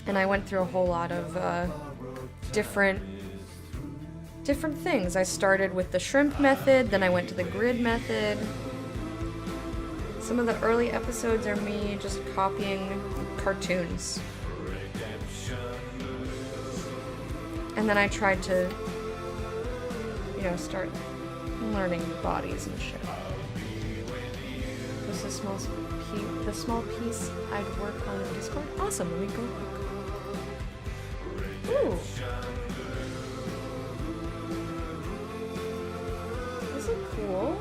S1: And I went through a whole lot of different things. I started with the shrimp method, then I went to the grid method. Some of the early episodes are me just copying cartoons. And then I tried to, start learning bodies and shit. This is the small piece I'd work on in Discord. Awesome, let me go look. Ooh. Is it cool?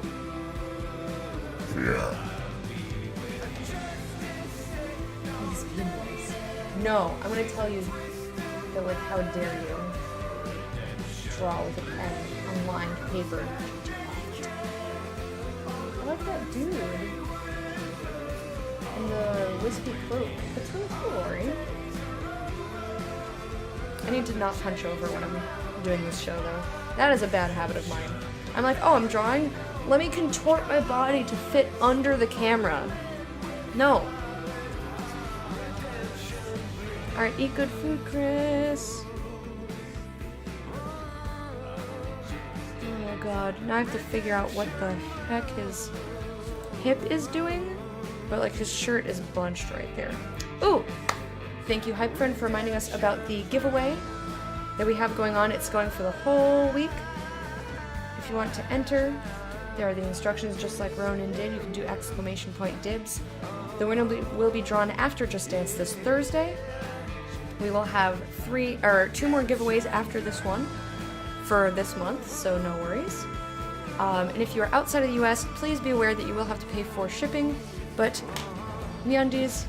S3: Yeah.
S1: No, I'm gonna tell you that, like, how dare you draw with a pen on lined paper. I like that dude. And the wispy cloak. That's really cool, Ori. I need to not punch over when I'm doing this show, though. That is a bad habit of mine. I'm like, oh, I'm drawing? Let me contort my body to fit under the camera. No. Alright, eat good food, Chris. Oh god, now I have to figure out what the heck his hip is doing. But, like, his shirt is bunched right there. Ooh! Thank you, Hype Friend, for reminding us about the giveaway that we have going on. It's going for the whole week. If you want to enter, there are the instructions just like Ronan did. You can do !dibs. The winner will be drawn after Just Dance this Thursday. We will have 2 more giveaways after this one for this month, so no worries. And if you are outside of the US, please be aware that you will have to pay for shipping, but MeUndies,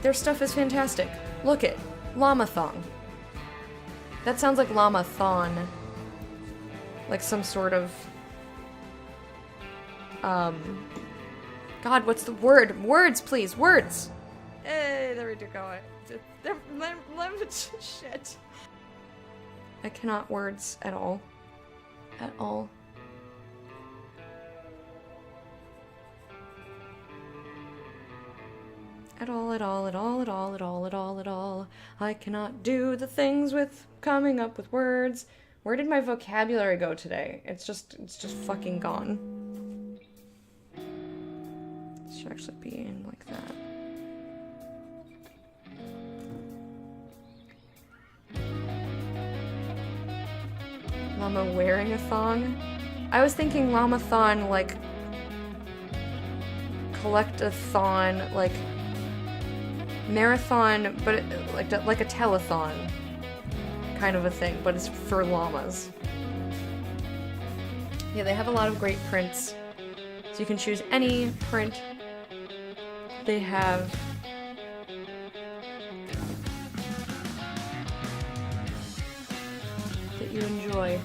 S1: their stuff is fantastic. Look it, Llama-thong. That sounds like Llama-thon. Like some sort of, God, what's the word? Words, please, words! Hey, there we go. Shit. I cannot words at all. At all. At all, at all, at all, at all, at all, at all, at all. I cannot do the things with coming up with words. Where did my vocabulary go today? It's just fucking gone. It should actually be in like that. Llama wearing a thong? I was thinking llama-thon, like, collect-a-thon, like, marathon, but like a telethon kind of a thing, but it's for llamas. Yeah, they have a lot of great prints, so you can choose any print. They have that you enjoy.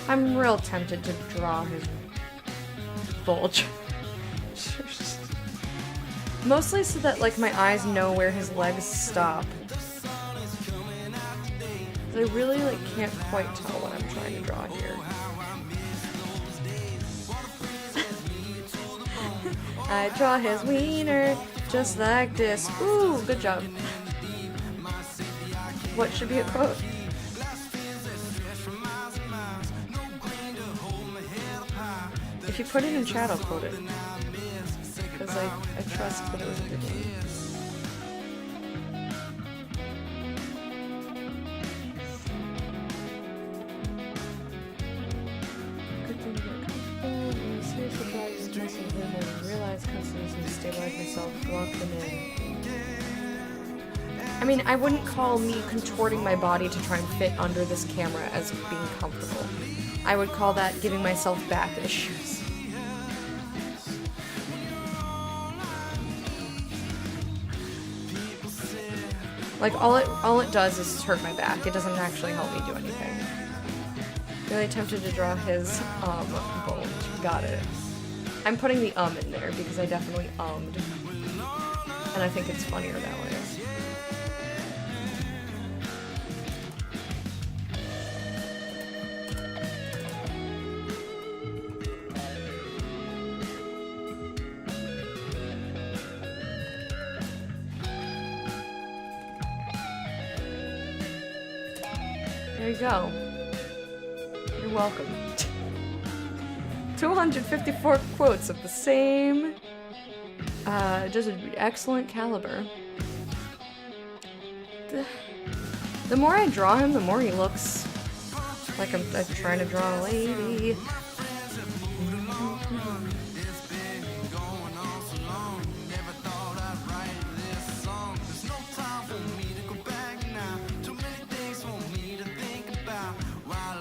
S1: I'm real tempted to draw his bulge. Mostly so that, like, my eyes know where his legs stop. I really, like, can't quite tell what I'm trying to draw here. I draw his wiener just like this. Ooh, good job. What should be a quote? If you put it in chat, I'll quote it. Because I trust that it was a good one. Good thing to get comfortable. When you seriously try to mess with him and realize customers and stabilize myself, lock them in. I mean, I wouldn't call me contorting my body to try and fit under this camera as being comfortable. I would call that giving myself back issues. Like, all it does is hurt my back. It doesn't actually help me do anything. Really tempted to draw his, bone. Got it. I'm putting the in there because I definitely ummed. And I think it's funnier that way. There you go. You're welcome. 254 quotes of the same, just an excellent caliber. The more I draw him, the more he looks like I'm trying to draw a lady.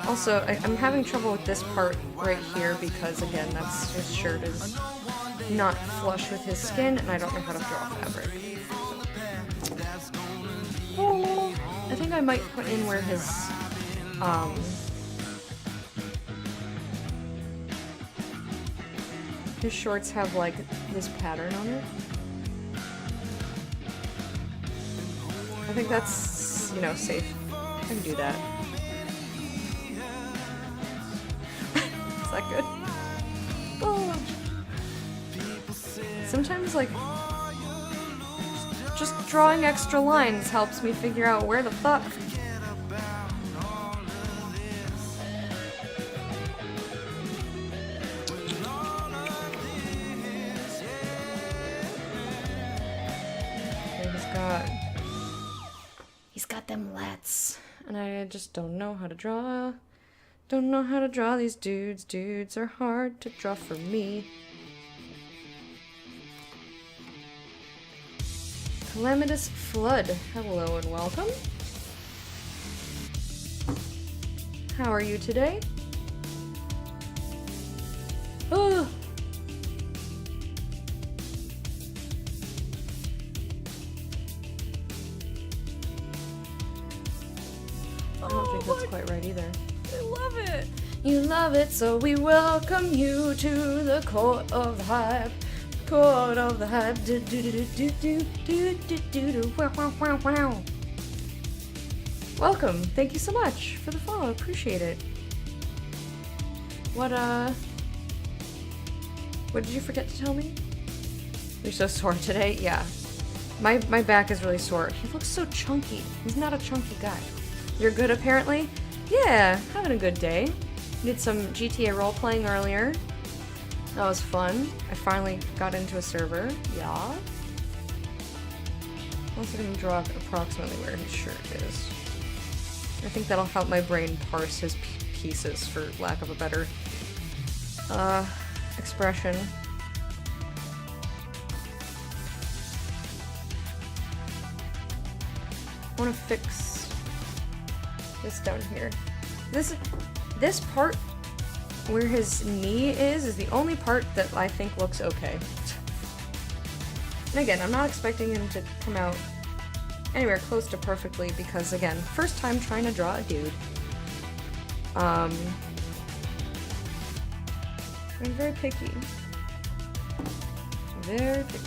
S1: Also, I'm having trouble with this part right here because, again, his shirt is not flush with his skin, and I don't know how to draw fabric. Oh, I think I might put in where his shorts have, like, this pattern on it. I think that's, you know, safe. I can do that. Is that good? Oh. Sometimes, like, just drawing extra lines helps me figure out where the fuck. Okay, he's got them lats, and I just don't know how to draw. Don't know how to draw these dudes. Dudes are hard to draw for me. Calamitous Flood. Hello and welcome. How are you today? Oh. I don't think that's quite right either.
S2: I love it!
S1: You love it, so we welcome you to the court of the hype. Court of the hype. Do do do do do do do do do. Wow wow wow wow. Welcome. Thank you so much for the follow. Appreciate it. What did you forget to tell me? You're so sore today? Yeah. My back is really sore. He looks so chunky. He's not a chunky guy. You're good apparently? Yeah, having a good day. Did some GTA role-playing earlier. That was fun. I finally got into a server. Yeah. I'm also going to draw approximately where his shirt is. I think that'll help my brain parse his pieces, for lack of a better expression. I want to fix this down here. This part where his knee is the only part that I think looks okay. And again, I'm not expecting him to come out anywhere close to perfectly because, again, first time trying to draw a dude. I'm very picky. Very picky.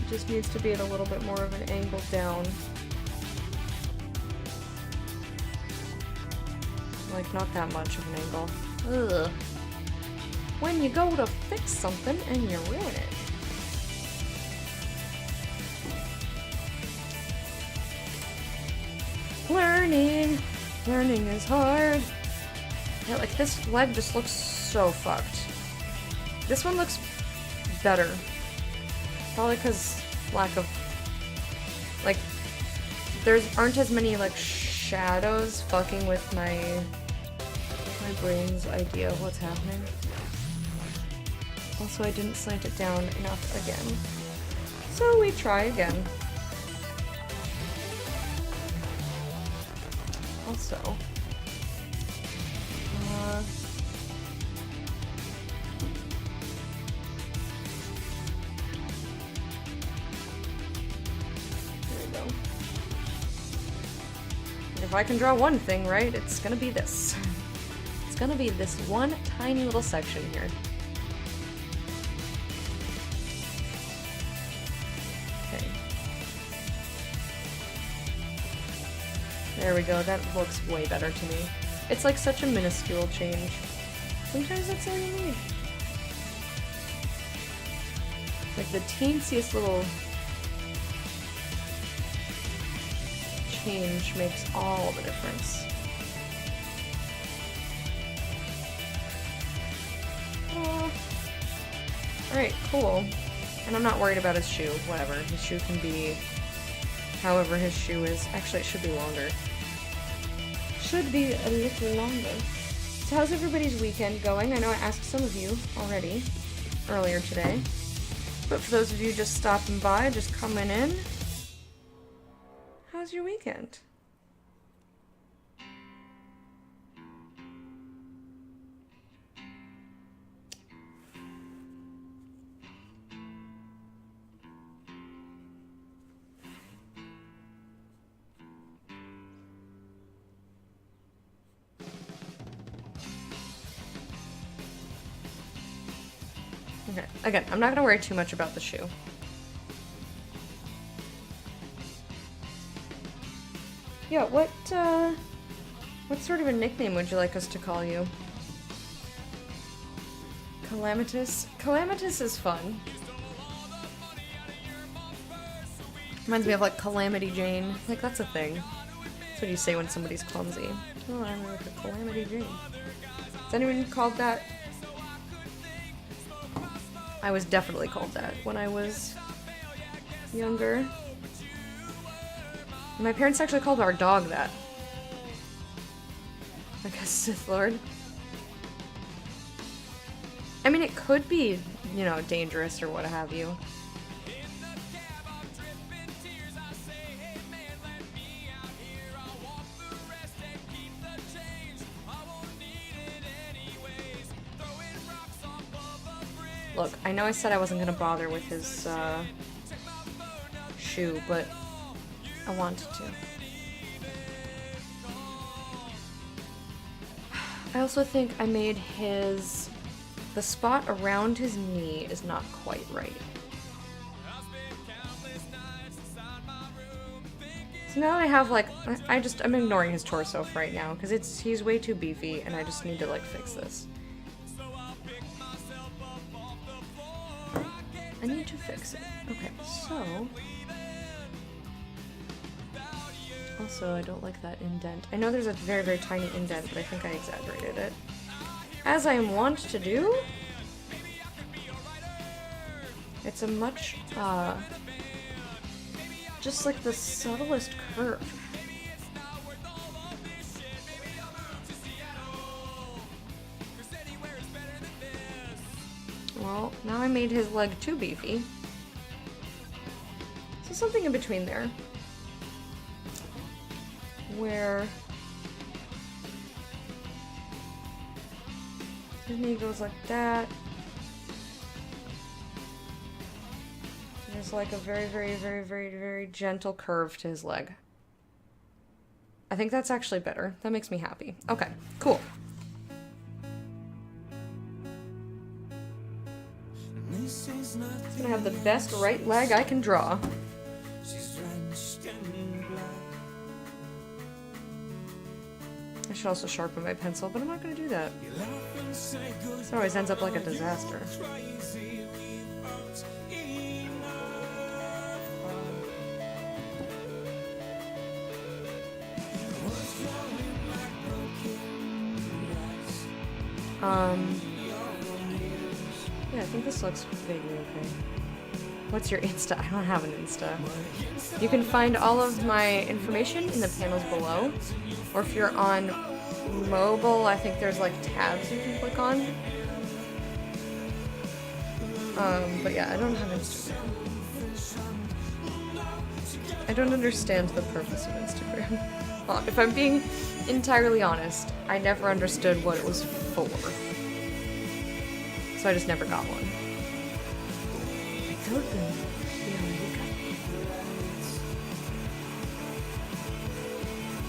S1: Just needs to be at a little bit more of an angle down. Like, not that much of an angle. Ugh. When you go to fix something and you ruin it. Learning is hard. Yeah, like this leg just looks so fucked. This one looks better. Probably because lack of, like, aren't as many like shadows fucking with my brain's idea of what's happening. Also, I didn't slant it down enough again. So we try again. Also, there we go. And if I can draw one thing right, it's gonna be this. It's gonna be this one tiny little section here. Okay. There we go, that looks way better to me. It's like such a minuscule change. Sometimes that's all you need. Like the teensiest little change makes all the difference. Alright, cool. And I'm not worried about his shoe, whatever. His shoe can be however his shoe is. Actually, it should be longer. Should be a little longer. So how's everybody's weekend going? I know I asked some of you already earlier today. But for those of you just stopping by, just coming in, how's your weekend? Okay, again, I'm not gonna worry too much about the shoe. Yeah, what sort of a nickname would you like us to call you? Calamitous? Calamitous is fun. Reminds me of like Calamity Jane. Like, that's a thing. That's what you say when somebody's clumsy. Oh, I'm like a Calamity Jane. Is anyone called that? I was definitely called that when I was younger. My parents actually called our dog that. Like a Sith Lord. I mean, it could be, you know, dangerous or what have you. Look, I know I said I wasn't gonna bother with his, shoe, but I wanted to. I also think I made the spot around his knee is not quite right. So now I have, like, I'm ignoring his torso for right now, because he's way too beefy, and I just need to, like, fix this. I need to fix it. Okay, so... Also, I don't like that indent. I know there's a very, very tiny indent, but I think I exaggerated it. As I am wont to do, it's a much, just like the subtlest curve. Well, now I made his leg too beefy. So something in between there. Where his knee goes like that. There's like a very, very, very, very, very gentle curve to his leg. I think that's actually better. That makes me happy. Okay, cool. I'm gonna have the best right leg I can draw. I should also sharpen my pencil, but I'm not gonna do that. It always ends up like a disaster. Yeah, I think this looks vaguely okay. What's your Insta? I don't have an Insta. You can find all of my information in the panels below. Or if you're on mobile, I think there's like tabs you can click on. But yeah, I don't have Instagram. I don't understand the purpose of Instagram. If I'm being entirely honest, I never understood what it was for. So I just never got one. I told them.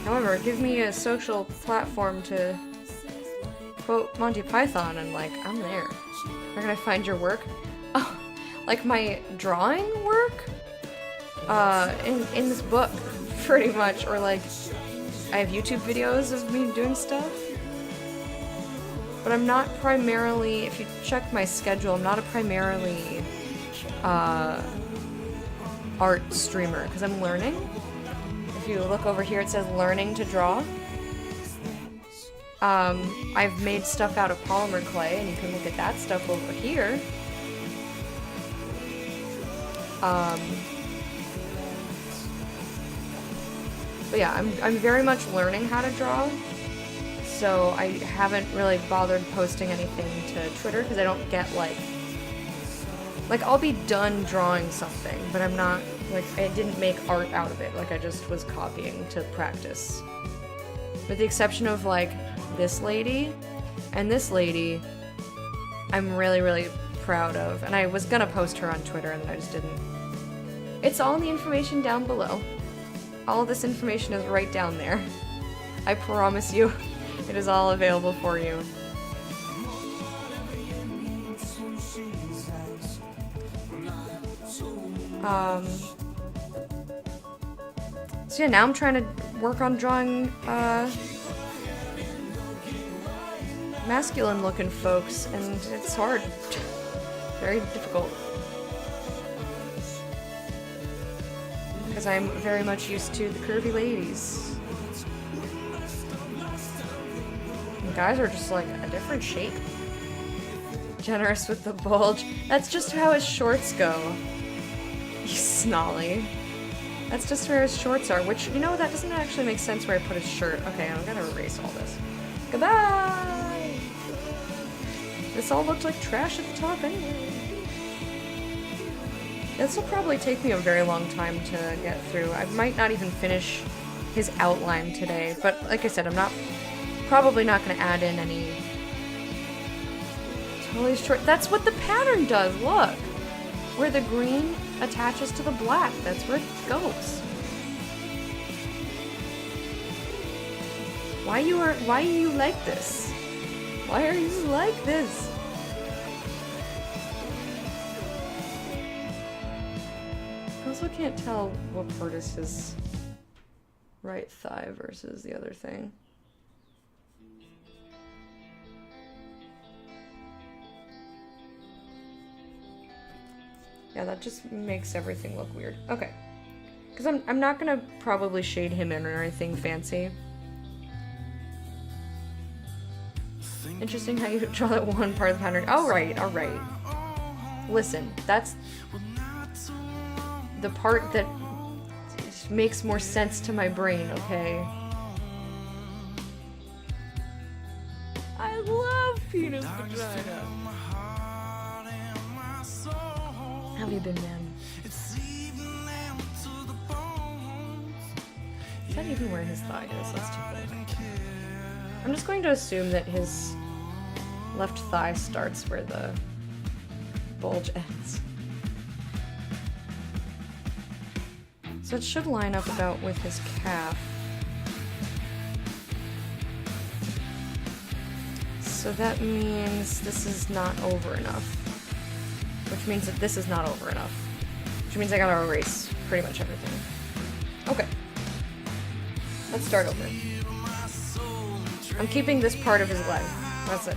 S1: However, give me a social platform to quote Monty Python and like, I'm there. Where can I find your work? Oh, like my drawing work? In this book, pretty much. Or like, I have YouTube videos of me doing stuff. But I'm not primarily, if you check my schedule, I'm not a primarily art streamer, because I'm learning. If you look over here, it says learning to draw. I've made stuff out of polymer clay, and you can look at that stuff over here. But yeah, I'm very much learning how to draw. So I haven't really bothered posting anything to Twitter because I don't get like I'll be done drawing something, but I'm not like, I didn't make art out of it. Like I just was copying to practice. With the exception of like this lady and this lady, I'm really, really proud of. And I was gonna post her on Twitter and I just didn't. It's all in the information down below. All of this information is right down there. I promise you. It is all available for you. So yeah, now I'm trying to work on drawing masculine looking folks, and it's hard. Very difficult. Because I'm very much used to the curvy ladies. Guys are just like a different shape. Generous with the bulge. That's just how his shorts go. You snolly. That's just where his shorts are, which, you know, that doesn't actually make sense where I put his shirt. Okay, I'm gonna erase all this. Goodbye! This all looked like trash at the top anyway. This will probably take me a very long time to get through. I might not even finish his outline today, but like I said, I'm probably not going to add in any totally short. That's what the pattern does, look! Where the green attaches to the black, that's where it goes. Why are you like this? Why are you like this? I also can't tell what part is his right thigh versus the other thing. Yeah, that just makes everything look weird. Okay. Because I'm not gonna probably shade him in or anything fancy. Interesting how you draw that one part of the pattern. Oh, right, alright. Listen, that's the part that makes more sense to my brain, okay? I love penis vagina. How have you been, man? Is that even where his thigh is? Let's take a look. I'm just going to assume that his left thigh starts where the bulge ends. So it should line up about with his calf. So that means this is not over enough. Which means that this is not over enough. Which means I gotta erase pretty much everything. Okay. Let's start over. I'm keeping this part of his leg. That's it.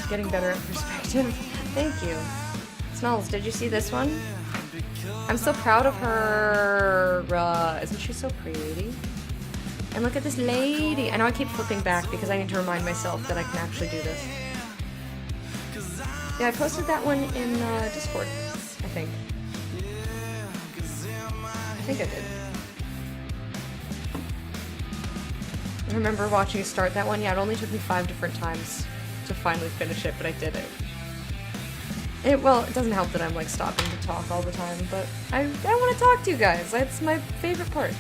S1: Getting better at perspective. Thank you. Smells, did you see this one? I'm so proud of her. Isn't she so pretty? And look at this lady. I know I keep flipping back because I need to remind myself that I can actually do this. Yeah, I posted that one in Discord, I think. I think I did. I remember watching you start that one. Yeah, it only took me 5 different times to finally finish it, but I did it. Well, it doesn't help that I'm like stopping to talk all the time, but I want to talk to you guys. That's my favorite part.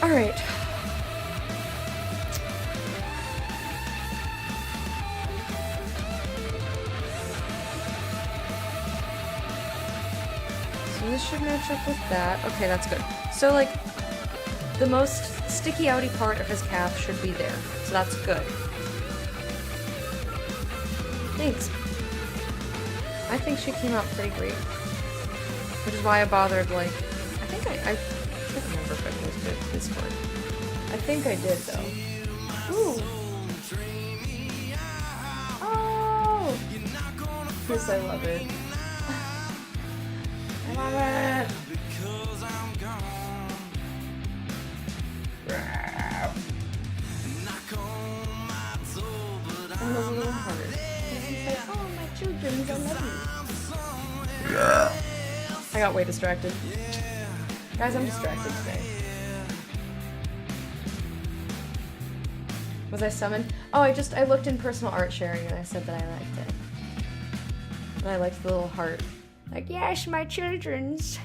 S1: All right. So this should match up with that. Okay, that's good. So like, the most sticky outy part of his calf should be there. So that's good. Thanks. I think she came out pretty great. Which is why I bothered, like, I think I can't remember if I posted it to Discord. I think I did, though. Ooh. Oh! Chris, I love it. I love it! And a little heart. He's like, oh, my children, I love you. Yeah. I got way distracted. Guys, I'm distracted today. Was I summoned? Oh, I looked in personal art sharing and I said that I liked it. And I liked the little heart. Like, yes, my children's.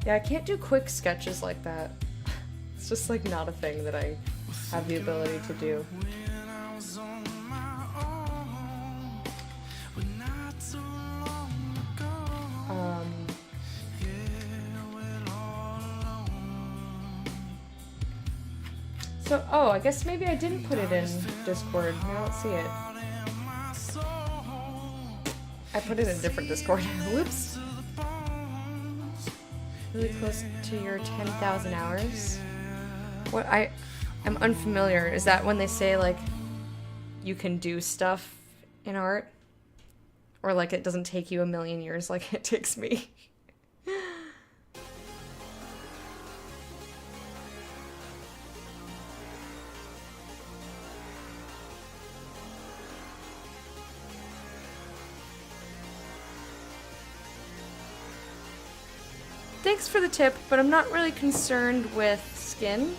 S1: Yeah, I can't do quick sketches like that. It's just like not a thing that I have the ability to do. So, oh, I guess maybe I didn't put it in Discord. I don't see it. I put it in a different Discord. Whoops. Really close to your 10,000 hours. What I'm unfamiliar. Is that when they say like you can do stuff in art? Or like it doesn't take you a million years like it takes me? Thanks for the tip, but I'm not really concerned with skin.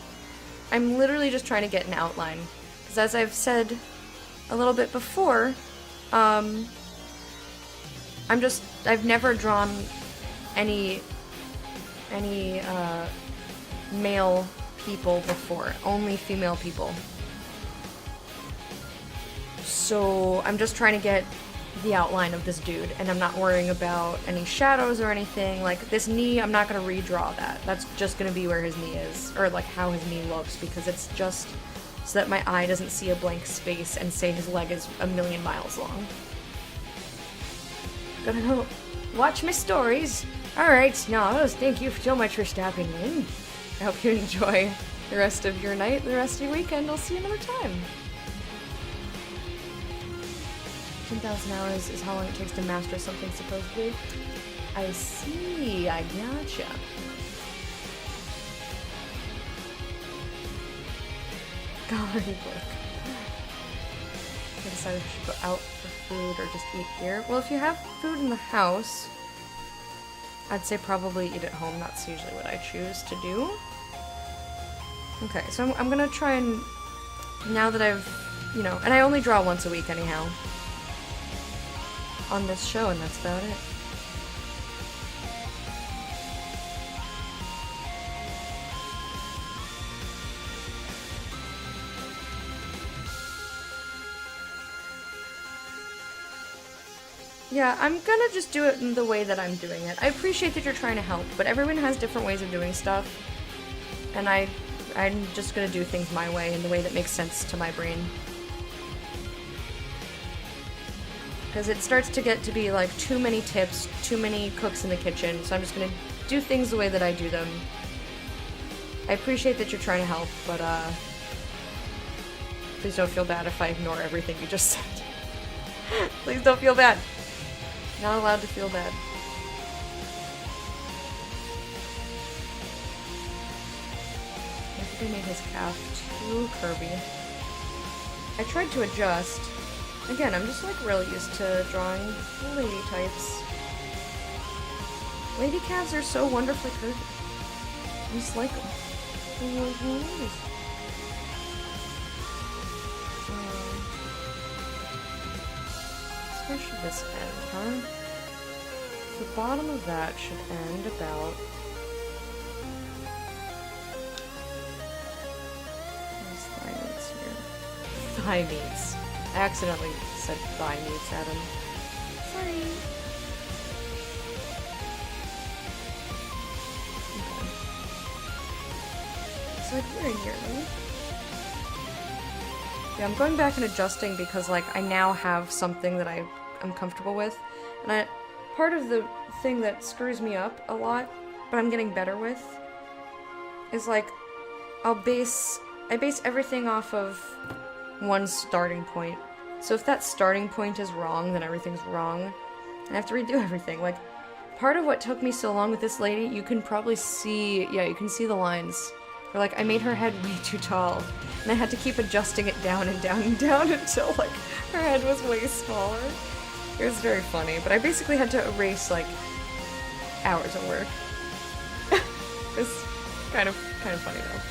S1: I'm literally just trying to get an outline. Because as I've said a little bit before, I've never drawn any male people before, only female people. So I'm just trying to get the outline of this dude, and I'm not worrying about any shadows or anything. Like, this knee, I'm not going to redraw that. That's just going to be where his knee is, or like how his knee looks, because it's just so that my eye doesn't see a blank space and say his leg is 1,000,000 miles long. Gotta go watch my stories. Alright, Snows, thank you so much for stopping in. I hope you enjoy the rest of your night, the rest of your weekend. I'll see you another time. 10,000 hours is how long it takes to master something, supposedly. I see, I gotcha. Gallery book. I decided I should go out for food or just eat here. Well, if you have food in the house, I'd say probably eat at home. That's usually what I choose to do. Okay, so I'm gonna try and, now that I've, you know, and I only draw once a week anyhow on this show, and that's about it. Yeah, I'm gonna just do it in the way that I'm doing it. I appreciate that you're trying to help, but everyone has different ways of doing stuff, and I'm just gonna do things my way in the way that makes sense to my brain. Because it starts to get to be like too many tips, too many cooks in the kitchen, so I'm just gonna do things the way that I do them. I appreciate that you're trying to help, but please don't feel bad if I ignore everything you just said. Please don't feel bad. Not allowed to feel bad. I think I made his calf too curvy. I tried to adjust. Again, I'm just like really used to drawing lady types. Lady calves are so wonderfully curvy. I just like them. They're like ladies. Where should this end, huh? The bottom of that should end about... Where's thigh meats here? Thigh meats. I accidentally said thigh meats at him. Sorry. Okay. So like we're in here, right? Yeah, I'm going back and adjusting because, like, I now have something that I'm comfortable with. And part of the thing that screws me up a lot, but I'm getting better with, is, like, I base everything off of one starting point. So if that starting point is wrong, then everything's wrong. And I have to redo everything. Like, part of what took me so long with this lady, you can probably see, yeah, you can see the lines. Or like, I made her head way too tall, and I had to keep adjusting it down and down and down until, like, her head was way smaller. It was very funny, but I basically had to erase, like, hours of work. It's kind of funny, though.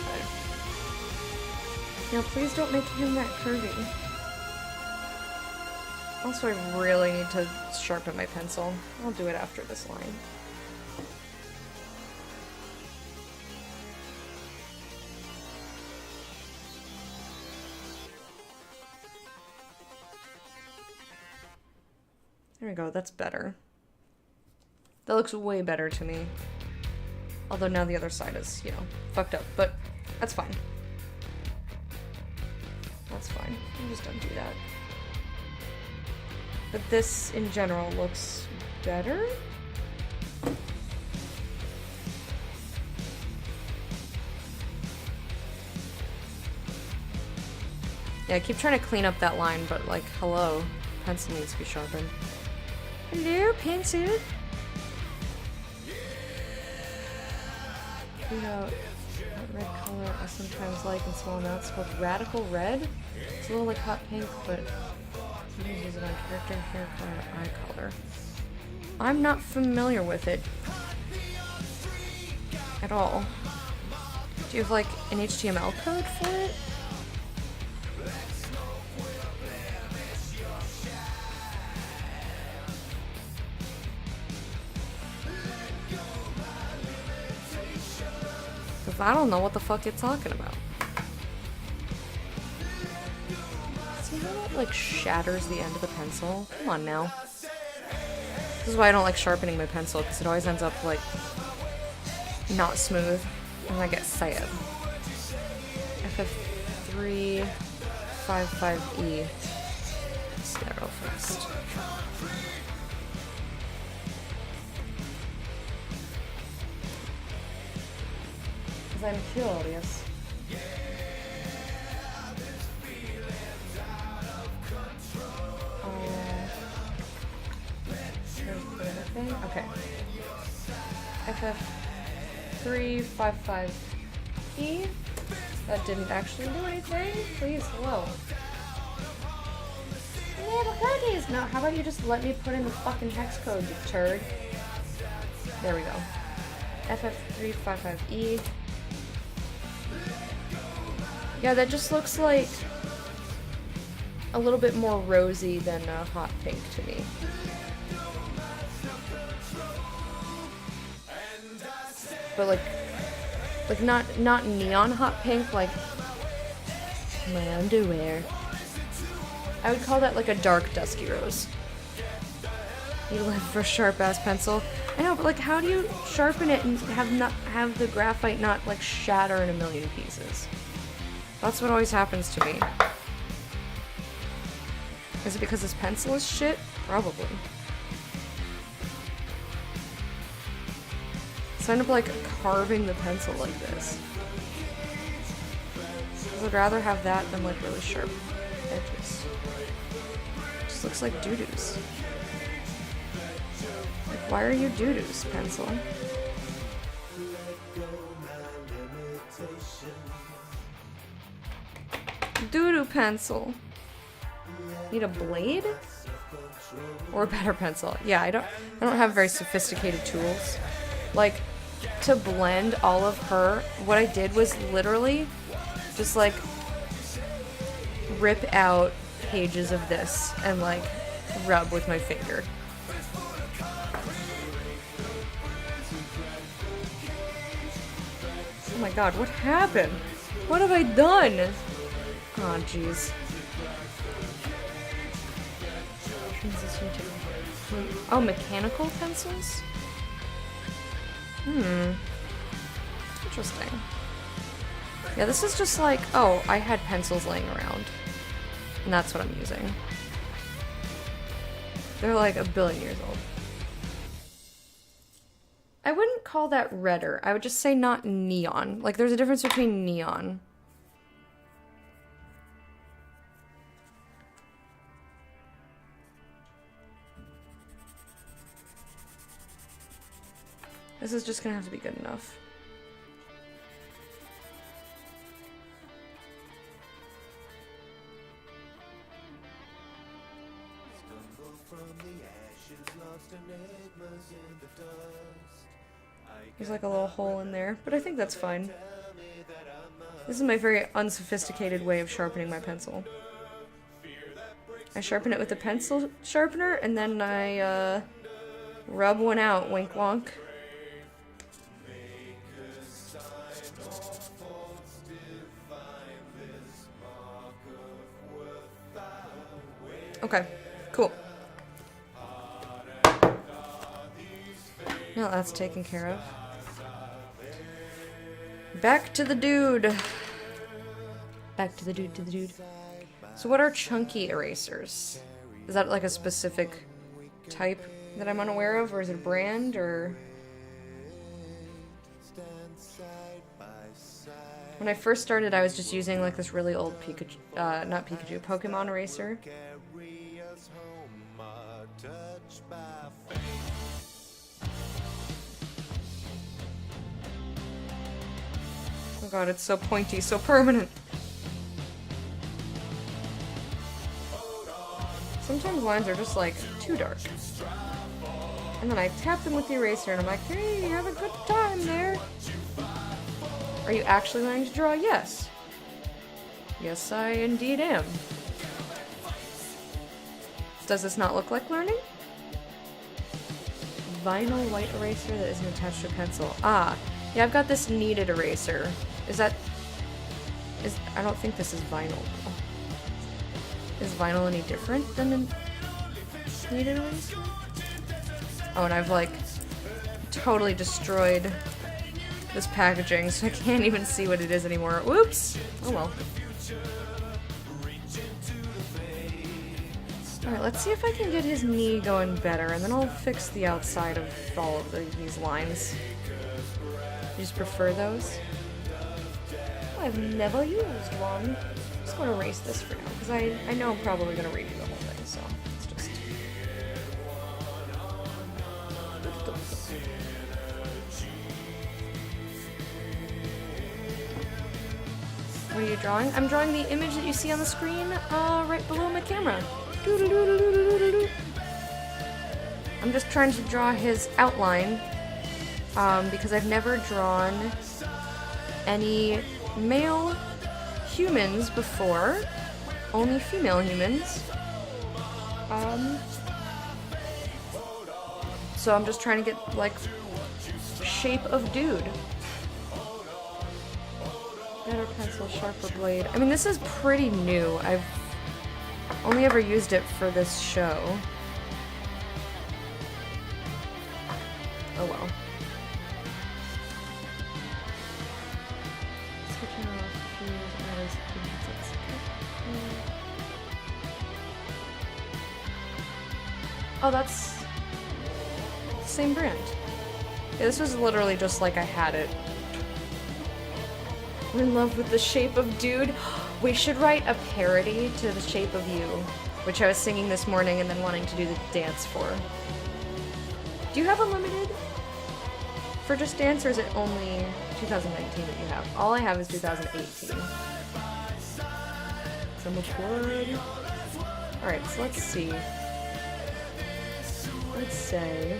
S1: Okay. Now, please don't make him that curvy. Also, I really need to sharpen my pencil. I'll do it after this line. There we go, that's better. That looks way better to me. Although now the other side is, you know, fucked up, but that's fine. That's fine. I'll just undo that. But this, in general, looks better? Yeah, I keep trying to clean up that line, but, like, hello. Pencil needs to be sharpened. Hello, pencil! You know, what red color I sometimes like in small amounts called Radical Red. It's a little like hot pink, but sometimes use it on character, hair color, eye color. I'm not familiar with it at all. Do you have like an HTML code for it? Because I don't know what the fuck you're talking about. See how that like shatters the end of the pencil? Come on now. This is why I don't like sharpening my pencil, because it always ends up like not smooth and I get sad. FF355E. Sterile first. Because I'm curious. Okay. FF355E. That didn't actually do anything. Please, hello. Yeah, the code is no. How about you just let me put in the fucking hex code, you turd? There we go. FF355E. Yeah, that just looks like a little bit more rosy than hot pink to me. But like not neon hot pink, like my underwear. I would call that like a dark dusky rose. You live for sharp ass pencil. I know, but like, how do you sharpen it and have the graphite not like shatter in a million pieces? That's what always happens to me. Is it because this pencil is shit? Probably. So I end up like carving the pencil like this. 'Cause I'd rather have that than like really sharp edges. Just looks like doo-doos. Like, why are you doo-doos, pencil? Doo-doo pencil. Need a blade? Or a better pencil. Yeah, I don't have very sophisticated tools. Like, to blend all of her, what I did was literally just like rip out pages of this and like rub with my finger. Oh my god, what happened? What have I done? Oh jeez. Transition to... Oh, mechanical pencils? Interesting. Yeah, this is just like, oh, I had pencils laying around. And that's what I'm using. They're like 1 billion years old. I wouldn't call that redder. I would just say not neon. Like, there's a difference between neon. This is just gonna have to be good enough. There's like a little hole in there, but I think that's fine. This is my very unsophisticated way of sharpening my pencil. I sharpen it with a pencil sharpener, and then I rub one out, wink wonk. Okay, cool. Now that's taken care of. Back to the dude. Back to the dude, So what are chunky erasers? Is that like a specific type that I'm unaware of, or is it a brand, or... When I first started, I was just using like this really old Pikachu, not Pikachu, Pokemon eraser. Oh god, it's so pointy, so permanent. Sometimes lines are just like too dark. And then I tap them with the eraser and I'm like, hey, have a good time there. Are you actually learning to draw? Yes. Yes, I indeed am. Does this not look like learning? Vinyl white eraser that isn't attached to a pencil. Ah, yeah, I've got this kneaded eraser. I don't think this is vinyl. Is vinyl any different than a kneaded eraser? Oh, and I've like totally destroyed this packaging, so I can't even see what it is anymore. Whoops! Oh well. Alright, let's see if I can get his knee going better, and then I'll fix the outside of all of these lines. You just prefer those? I've never used one. I'm just going to erase this for now, because I know I'm probably going to redo the whole thing, so it's just... What are you drawing? I'm drawing the image that you see on the screen right below my camera. I'm just trying to draw his outline because I've never drawn any male humans before, only female humans. So I'm just trying to get like shape of dude. Better pencil, sharper blade. I mean, this is pretty new. I've only ever used it for this show. Oh well. Switching off cues and others it's oh, that's the same brand. Yeah, this was literally just like I had it. I'm in love with the shape of dude. We should write a parody to The Shape of You, which I was singing this morning and then wanting to do the dance for. Do you have unlimited for Just Dance, or is it only 2019 that you have? All I have is 2018. So much wood. Alright, so let's see. Let's say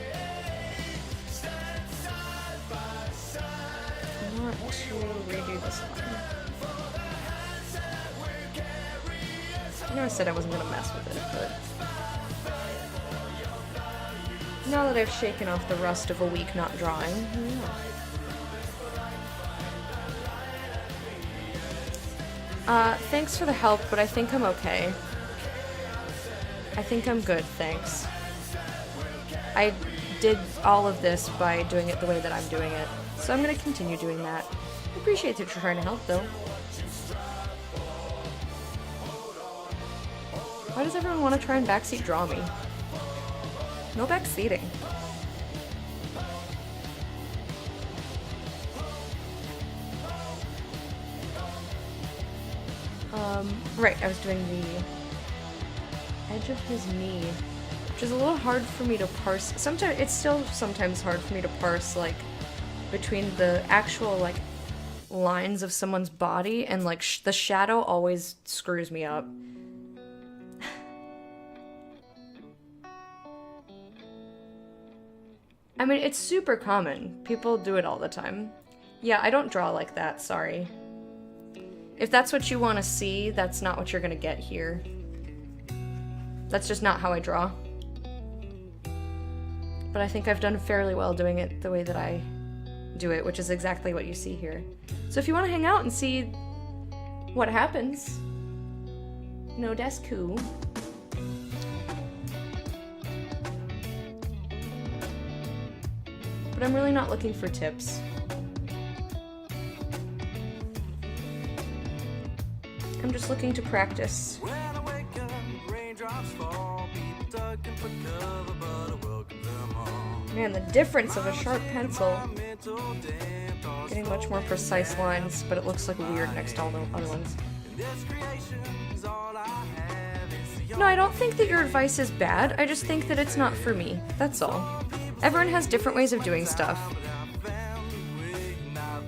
S1: I want to redo this one. I know I said I wasn't gonna mess with it, but now that I've shaken off the rust of a week not drawing, thanks for the help, but I think I'm okay. I think I'm good, thanks. I did all of this by doing it the way that I'm doing it, so I'm gonna continue doing that. I appreciate that you're trying to help, though. Why does everyone want to try and backseat draw me? No backseating. Right, I was doing the edge of his knee, which is a little hard for me to parse. Sometimes it's still sometimes hard for me to parse, like, between the actual, like, lines of someone's body and, like, the shadow always screws me up. I mean, it's super common. People do it all the time. Yeah, I don't draw like that, sorry. If that's what you want to see, that's not what you're gonna get here. That's just not how I draw. But I think I've done fairly well doing it the way that I do it, which is exactly what you see here. So if you want to hang out and see what happens, no, that's cool. But I'm really not looking for tips. I'm just looking to practice. Man, the difference of a sharp pencil. Getting much more precise lines, but it looks like weird next to all the other ones. No, I don't think that your advice is bad. I just think that it's not for me. That's all. Everyone has different ways of doing stuff.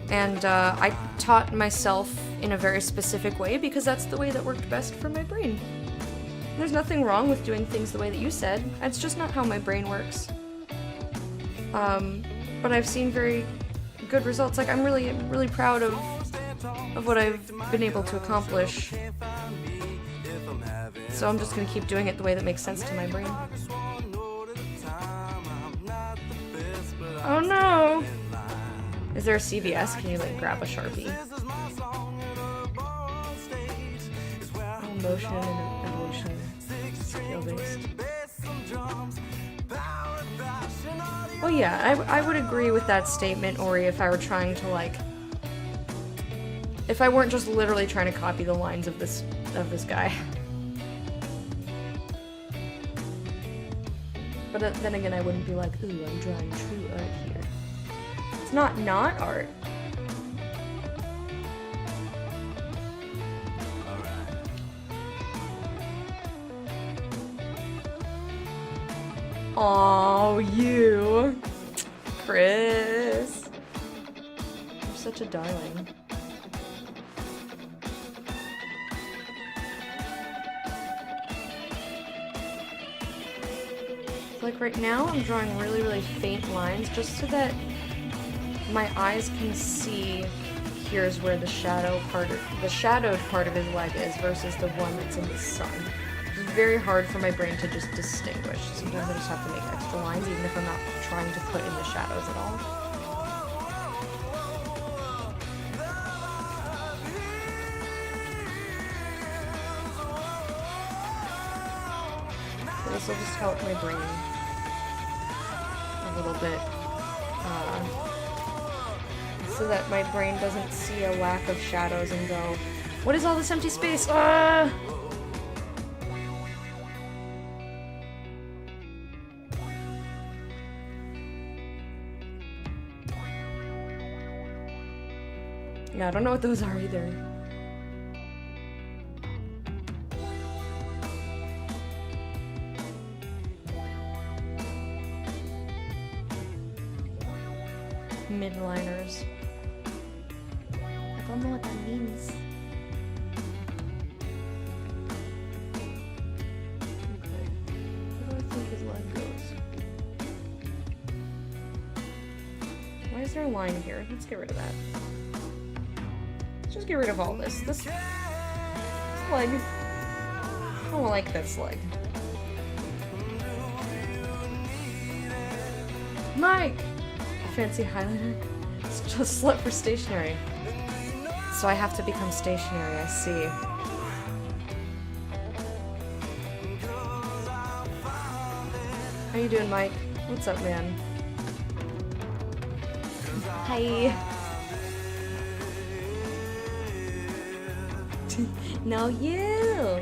S1: And I taught myself in a very specific way because that's the way that worked best for my brain. There's nothing wrong with doing things the way that you said. It's just not how my brain works. But I've seen very good results. Like, I'm really proud of what I've been able to accomplish. So I'm just gonna keep doing it the way that makes sense to my brain. Oh no! Is there a CVS? Can you, like, grab a Sharpie? Oh, motion and evolution. Skill-based. Well, yeah, I would agree with that statement, Ori, if I were trying to, like... If I weren't just literally trying to copy the lines of this guy. But then again, I wouldn't be like, ooh, I'm drawing true art here. It's not art. Oh, you, Chris. You're such a darling. Like right now, I'm drawing really faint lines just so that my eyes can see here's where the shadowed part of his leg is versus the one that's in the sun. It's very hard for my brain to just distinguish. Sometimes I just have to make extra lines even if I'm not trying to put in the shadows at all. But this will just help my brain a little bit So that my brain doesn't see a lack of shadows and go, what is all this empty space? Yeah, I don't know what those are either. Midliners. I don't know what that means. Okay. Where do I think his leg goes? Why is there a line here? Let's get rid of that. Let's just get rid of all this. This leg. I don't like this leg. Mike! Fancy highlighter? It's just slut for stationery. So I have to become stationary, I see. How you doing, Mike? What's up, man? Hi. No, you!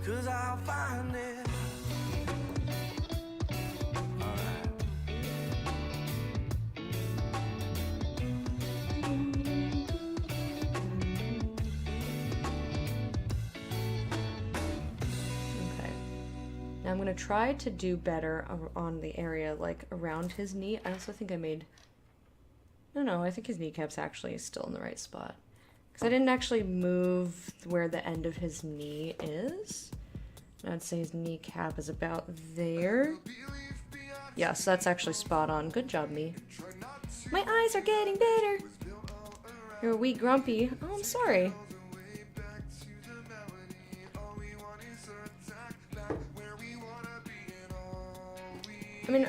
S3: Cause I'll find it.
S1: Now I'm gonna try to do better on the area like around his knee. I also think I made... No, I think his kneecap's actually still in the right spot. Because I didn't actually move where the end of his knee is. I'd say his kneecap is about there. Yes, that's actually spot on. Good job, me. My eyes are getting better. You're a wee grumpy. Oh, I'm sorry. I mean,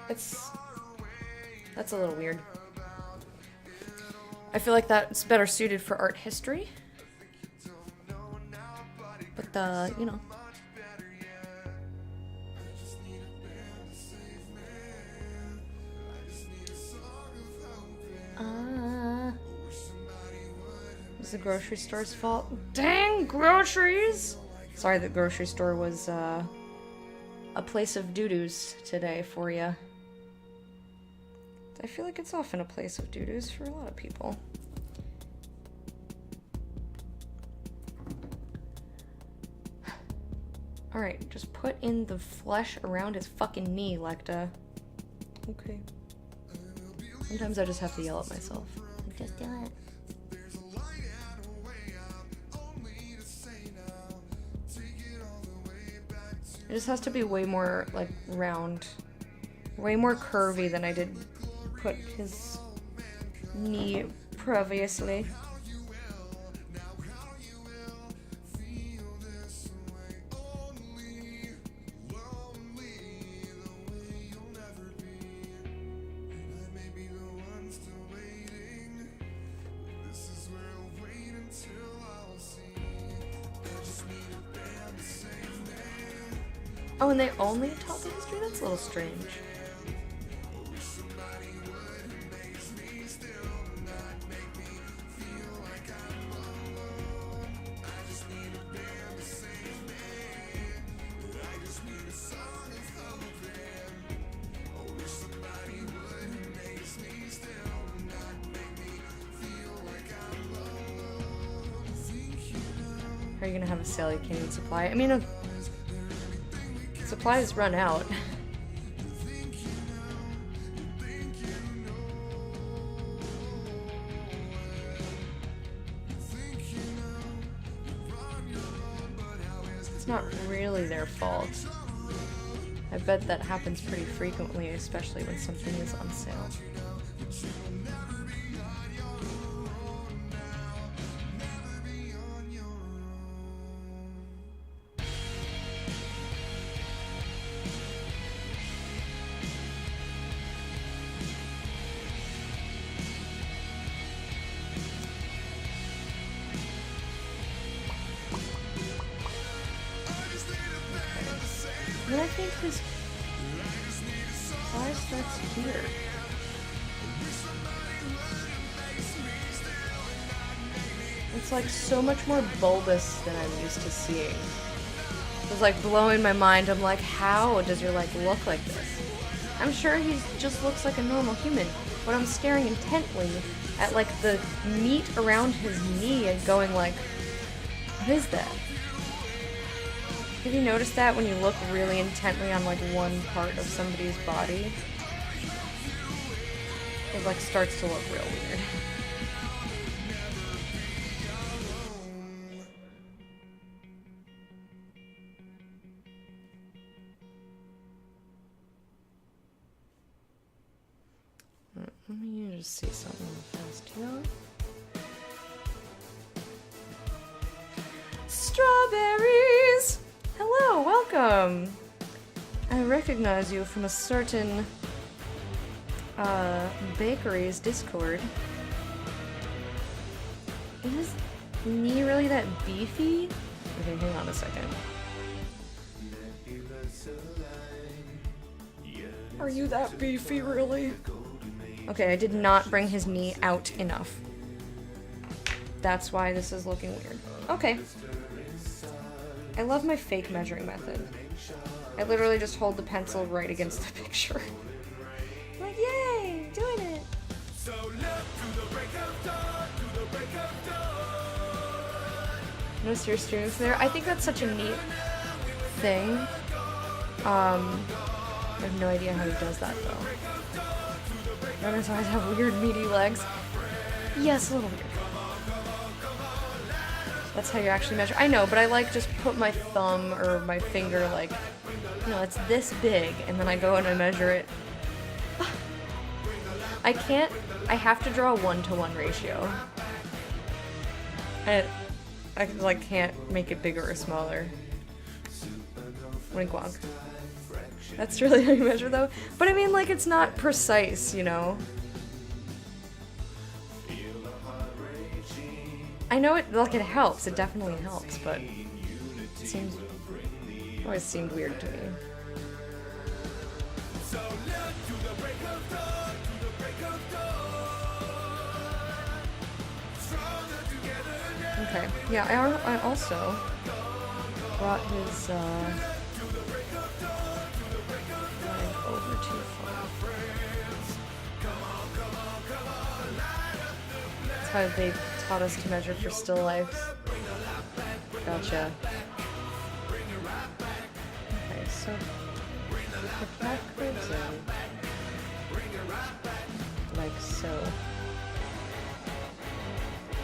S1: that's a little weird. I feel like that's better suited for art history. But you know. It's the grocery store's fault. Dang groceries! Sorry, the grocery store was a place of doo-doos today for you. I feel like it's often a place of doo-doos for a lot of people. Alright, just put in the flesh around his fucking knee, Lecta. Okay. Sometimes I just have to yell at myself. Just do it. It just has to be way more, like, round. Way more curvy than I did put his knee previously. Oh, and they only taught the history? That's a little strange. Are you gonna have a sale you can't even supply? I mean, supplies run out. It's not really their fault. I bet that happens pretty frequently, especially when something is on sale. his eye starts here. It's like so much more bulbous than I'm used to seeing. It was like blowing my mind. I'm like, how does your leg look like this? I'm sure he just looks like a normal human, but I'm staring intently at like the meat around his knee and going like, what is that? Have you noticed that when you look really intently on like one part of somebody's body? It like starts to look real weird. Let me just see something real fast here. Strawberries! Hello, welcome! I recognize you from a certain bakery's Discord. Is his knee really that beefy? Okay, hang on a second. Are you that beefy, really? Okay, I did not bring his knee out enough. That's why this is looking weird. Okay. I love my fake measuring method. I literally just hold the pencil right against the picture. I'm like, yay, doing it. Notice your streams there. I think that's such a neat thing. I have no idea how he does that though. Runners always have weird meaty legs. Yes, a little weird. That's how you actually measure. I know, but I like just put my thumb or my finger like, you know, it's this big, and then I go and I measure it. I have to draw a 1-to-1 ratio. I like can't make it bigger or smaller. Wink wonk. That's really how you measure though. But I mean, like, it's not precise, you know? I know it, like, it helps. It definitely helps, but it always seemed weird to me. Okay. Yeah, I also brought his, over too far. That's how they taught us to measure for still lifes. Gotcha. Okay, so if that curves in, like so.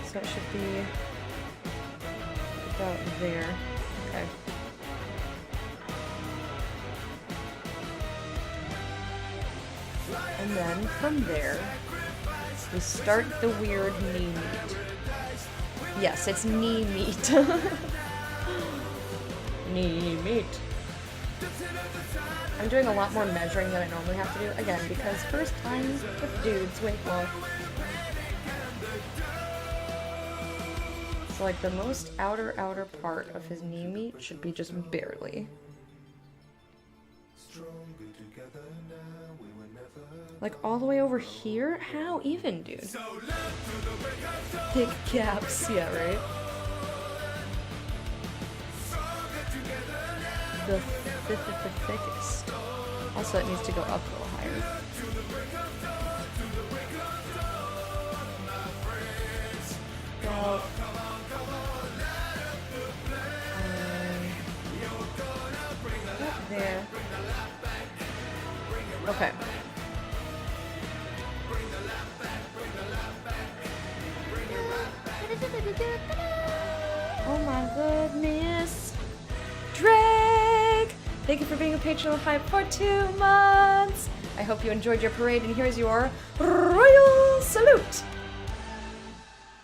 S1: So it should be about there. Okay. And then from there, we start the weird knee meat. Yes, it's knee meat. Knee meat. I'm doing a lot more measuring than I normally have to do, again, because first time with dudes, wait, well. So like the most outer part of his knee meat should be just barely. Like all the way over here? How even, dude? Thick gaps, yeah, right? The thickest. Also, it needs to go up a little higher. About, up there. Okay. Oh my goodness. Drake! Thank you for being a patron of Hype for 2 months. I hope you enjoyed your parade, and here's your royal salute.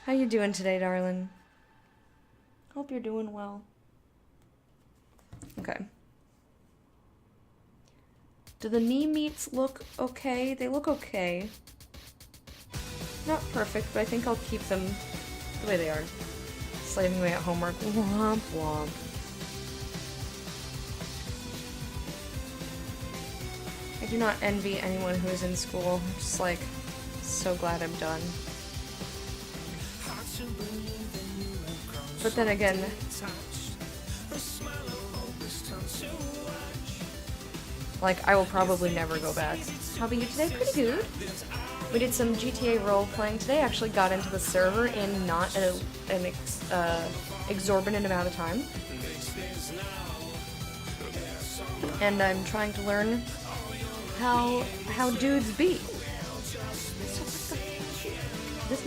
S1: How you doing today, darling? Hope you're doing well. Okay. Do the knee meats look okay? They look okay. Not perfect, but I think I'll keep them the way they are. Slaving away at homework. Womp womp. do not envy anyone who is in school. I'm just like, so glad I'm done. But then again, like, I will probably never go back. How about you today? Pretty good. We did some GTA role-playing today. Actually got into the server in not an exorbitant amount of time. And I'm trying to learn how dudes be.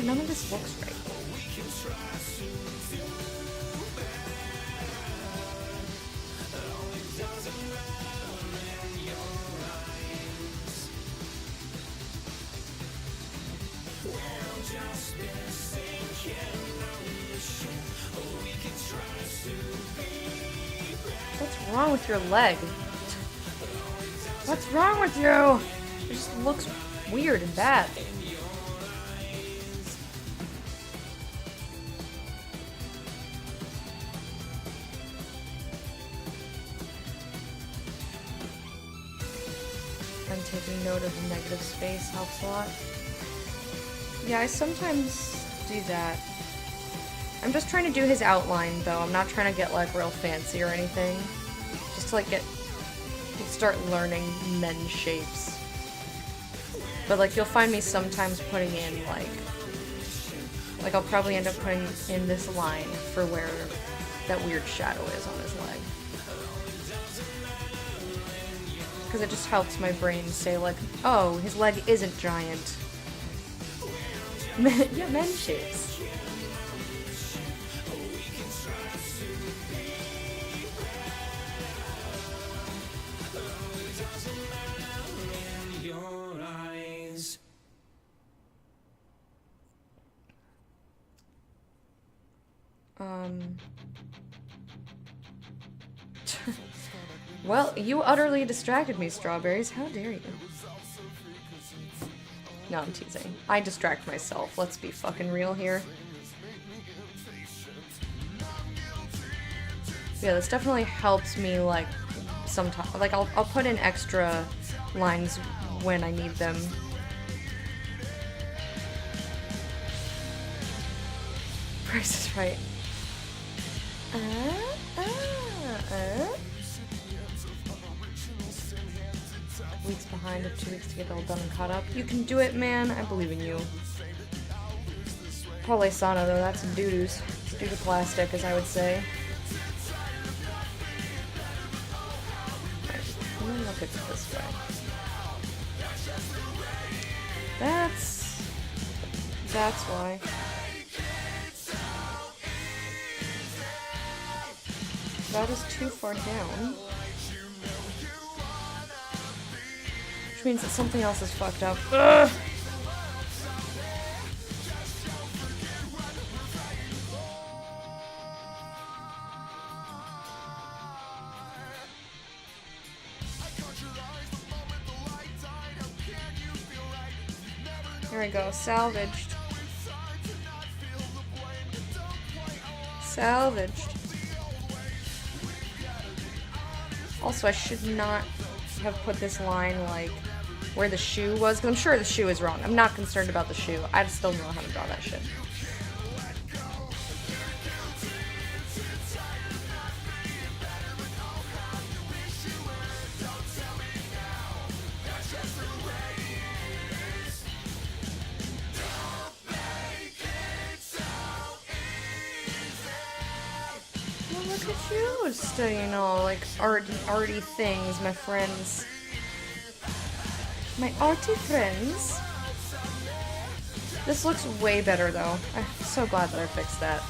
S1: None of this looks right. What's wrong with your leg? What's wrong with you? It just looks weird and bad. I'm taking note of negative space helps a lot. Yeah, I sometimes do that. I'm just trying to do his outline, though. I'm not trying to get, like, real fancy or anything. Just to, like, start learning men's shapes. But, like, you'll find me sometimes putting in, like, I'll probably end up putting in this line for where that weird shadow is on his leg. Because it just helps my brain say, like, oh, his leg isn't giant. Yeah, men's shapes. Well, you utterly distracted me, Strawberries. How dare you? No, I'm teasing. I distract myself. Let's be fucking real here. Yeah, this definitely helps me, like, sometimes. Like, I'll put in extra lines when I need them. Price is right. Weeks behind of 2 weeks to get it all done and caught up. You can do it, man. I believe in you. Probably Sana, though. That's some doo-doos. It's due to plastic, as I would say. Right. Let me look at it this way. That's why. That is too far down. Which means that something else is fucked up. Ugh! There we go, salvaged. Salvaged. Also, I should not have put this line, like, where the shoe was, because I'm sure the shoe is wrong. I'm not concerned about the shoe. I still don't know how to draw that shit. Well, look at you studying all, like, arty things, my friends. My arty friends. This looks way better, though. I'm so glad that I fixed that.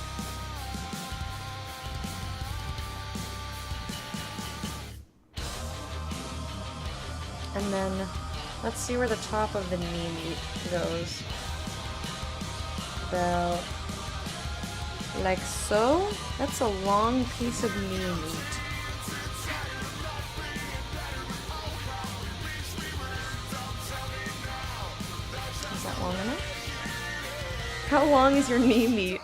S1: And then, let's see where the top of the knee meat goes. About like so. That's a long piece of knee meat. Is that long enough? How long is your knee meat?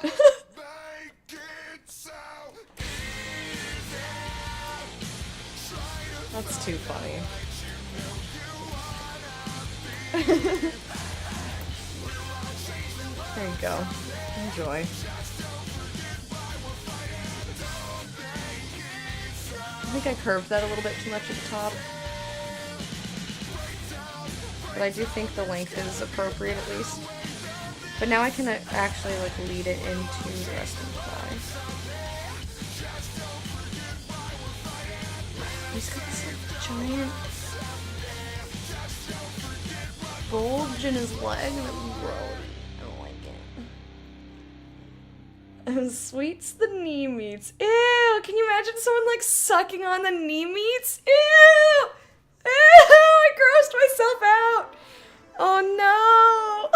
S1: That's too funny. There you go. Enjoy. I think I curved that a little bit too much at the top. But I do think the length is appropriate at least. But now I can actually like lead it into the rest of the thigh. He's got this like giant bulge in his leg that grows. I don't like it. And sweets the knee meats. Ew! Can you imagine someone like sucking on the knee meats? Ew! Ew! I grossed myself out! Oh no!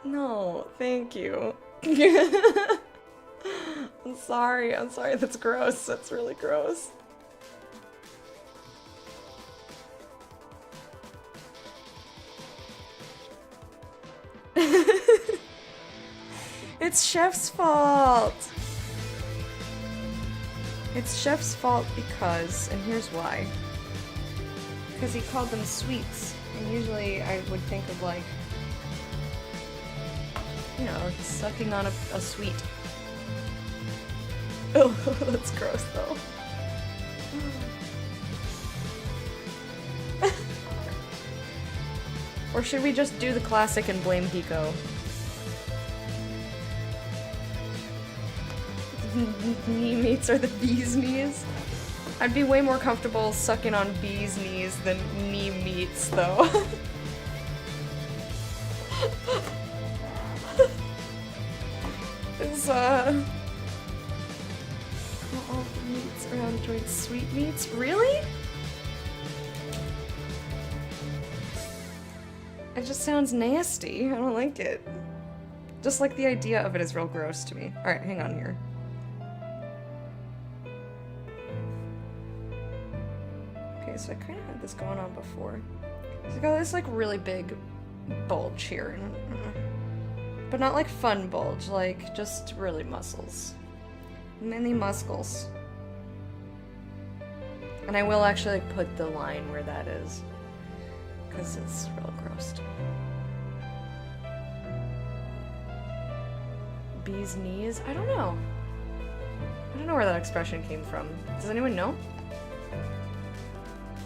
S1: No, thank you. I'm sorry, that's gross. That's really gross. It's Chef's fault! It's Chef's fault because, and here's why. Because he called them sweets, and usually I would think of like, you know, sucking on a sweet. Oh, that's gross though. Or should we just do the classic and blame Hiko? Knee meats are the bee's knees? I'd be way more comfortable sucking on bee's knees than knee meats, though. Is, all meats around joints sweet meats? Really? It just sounds nasty. I don't like it. Just like the idea of it is real gross to me. Alright, hang on here. Okay, so I kind of had this going on before. So I got this like really big bulge here. But not like fun bulge, like just really muscles. Many muscles. And I will actually like, put the line where that is. Because it's real gross to me. Bee's knees? I don't know. I don't know where that expression came from. Does anyone know?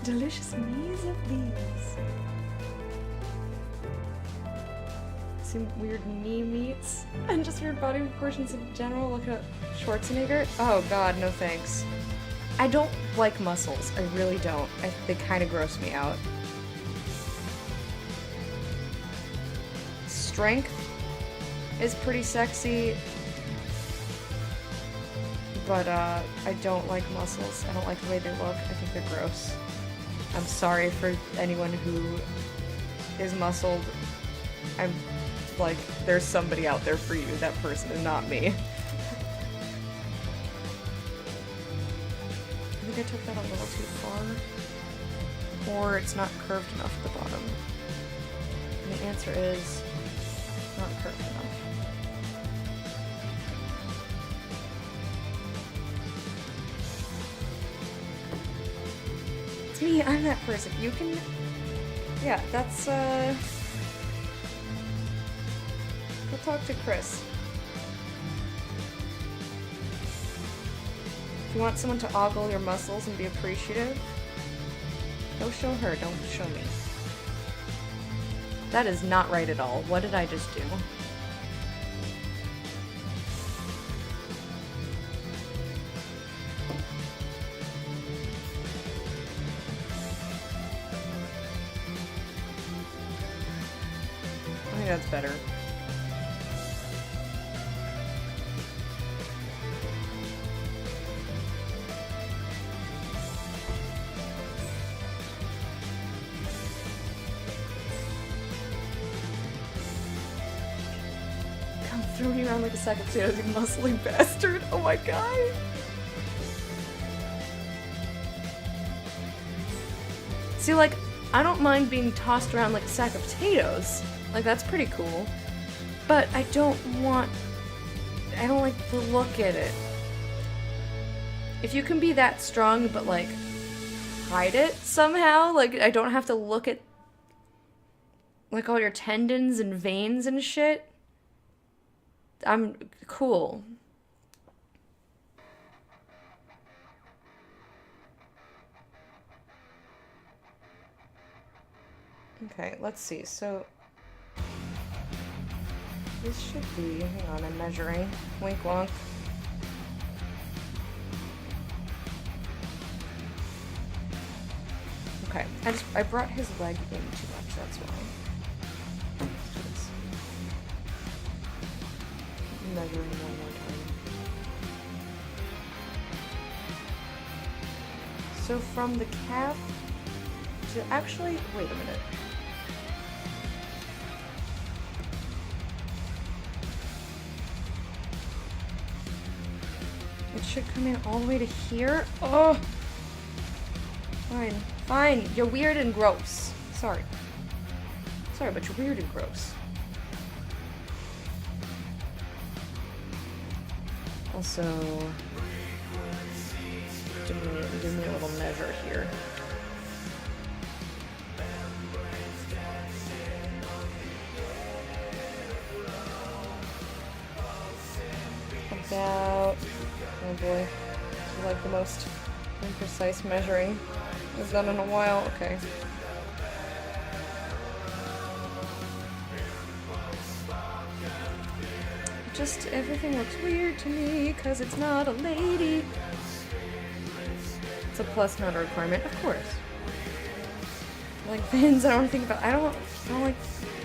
S1: Delicious knees of bees. Some weird knee meats. And just weird body proportions in general. Look at Schwarzenegger. Oh god, no thanks. I don't like muscles. I really don't. They kind of gross me out. Strength is pretty sexy, but I don't like muscles. I don't like the way they look. I think they're gross. I'm sorry for anyone who is muscled. I'm like, there's somebody out there for you. That person is not me. I think I took that a little too far. Or it's not curved enough at the bottom. And the answer is not curved enough. It's me, I'm that person. You can... Yeah, that's, Go talk to Chris. If you want someone to ogle your muscles and be appreciative, go show her, don't show me. That is not right at all. What did I just do? I think that's better. Throw me around like a sack of potatoes, you muscly bastard. Oh my god. See, like, I don't mind being tossed around like a sack of potatoes. Like, that's pretty cool. But I don't like the look at it. If you can be that strong, but like, hide it somehow. Like, I don't have to look at, like, all your tendons and veins and shit. I'm cool. Okay, let's see. So this should be, hang on, I'm measuring. Wink wonk. Okay, I brought his leg in too much, that's why. Let's do this. Measuring one more time. So from the calf to actually, wait a minute. It should come in all the way to here. Oh! Fine. Fine. You're weird and gross. Sorry. Sorry, but you're weird and gross. Also, give me a little measure here. About, oh boy, this is like the most imprecise measuring I've done in a while. Okay. Just everything looks weird to me because it's not a lady. It's a plus, not a requirement, of course. Like veins, I don't think about. I don't like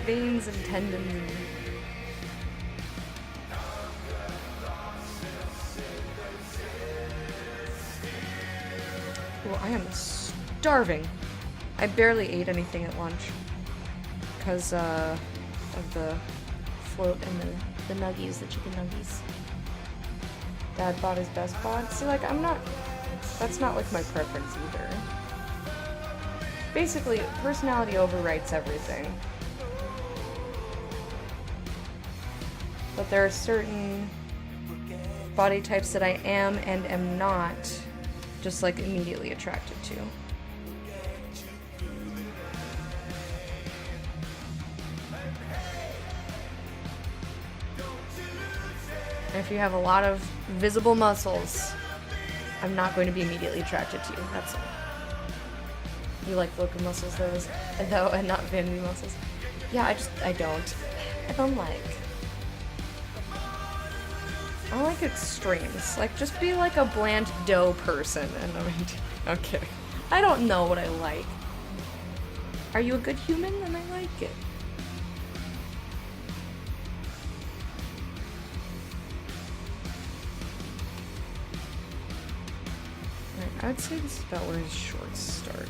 S1: veins and tendons. And well, I am starving. I barely ate anything at lunch because of the float and the nuggies, the chicken nuggies. Dad bought his best bod. See, like, that's not like my preference either. Basically, personality overwrites everything. But there are certain body types that I am and am not just like immediately attracted to. If you have a lot of visible muscles, I'm not going to be immediately attracted to you. That's it. You like local muscles though, and not vanity muscles? Yeah, I don't. I don't like. I like extremes. Like, just be like a bland dough person, and I'm kidding. I don't know what I like. Are you a good human? Then I like it. Right, I'd say this is about where his shorts start.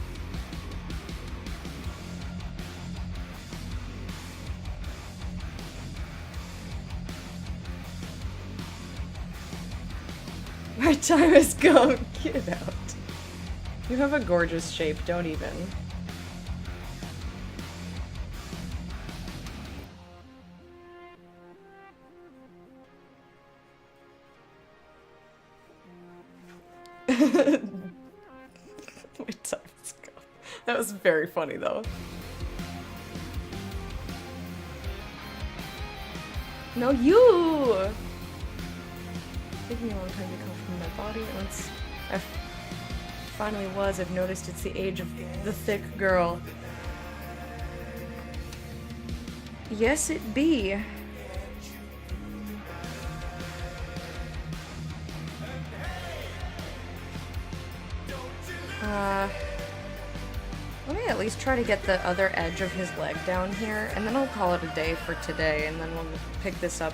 S1: My time is gone. Get out. You have a gorgeous shape. Don't even. My time is gone. That was very funny, though. No, you! Taking me a long time to come from my body. Once I finally I've noticed it's the age of the thick girl. Yes, it be. Let me at least try to get the other edge of his leg down here, and then I'll call it a day for today, and then we'll pick this up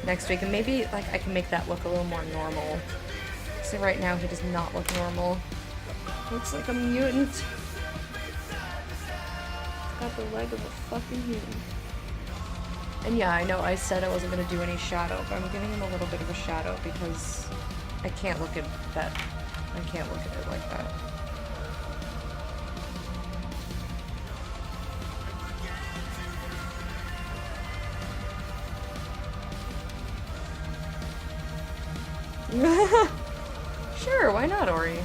S1: next week, and maybe like I can make that look a little more normal. So right now he does not look normal. Looks like a mutant. He's got the leg of a fucking mutant. And yeah, I know I said I wasn't gonna do any shadow, but I'm giving him a little bit of a shadow because I can't look at that. I can't look at it like that. Sure, why not, Ori?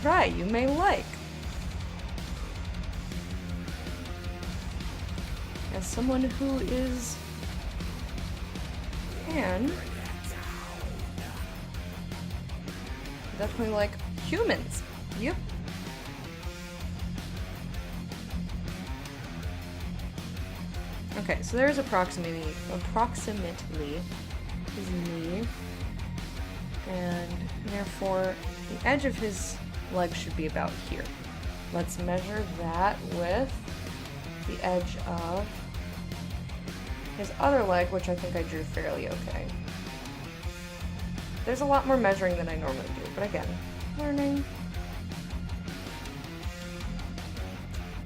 S1: try, you may like. As someone who is pan, definitely like humans. Yep. Okay, so there's approximately his knee, and therefore the edge of his leg should be about here. Let's measure that with the edge of his other leg, which I think I drew fairly okay. There's a lot more measuring than I normally do, but again, learning.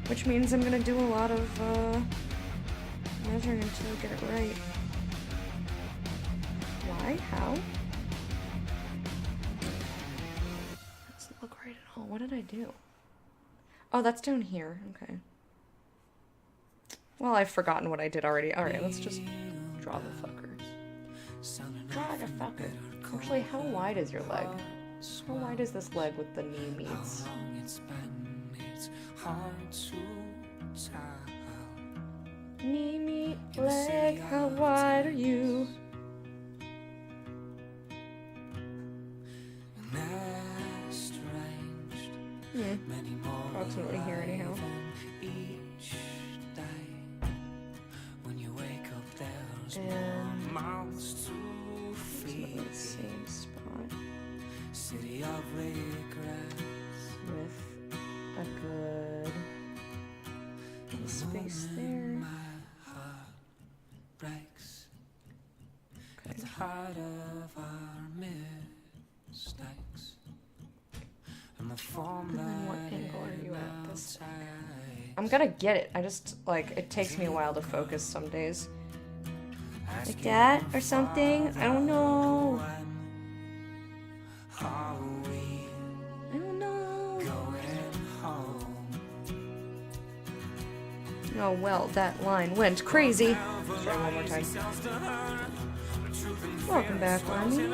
S1: Which means I'm gonna do a lot of measuring until I get it right. Why? How? Doesn't look right at all. What did I do? Oh, that's down here. Okay. Well, I've forgotten what I did already. Alright, let's just draw the fuckers. Draw the fucker. Actually, how wide is your leg? How wide is this leg with the knee meets? Knee meet leg, how wide are you? Approximately here anyhow. And approximately the same spot. With a good space there. Okay. And then what angle are you at this? I'm gonna get it. I just, like, it takes me a while to focus some days. Like that or something? I don't know. I don't know. Oh well, that line went crazy. Let's try one more time. Welcome back, Army.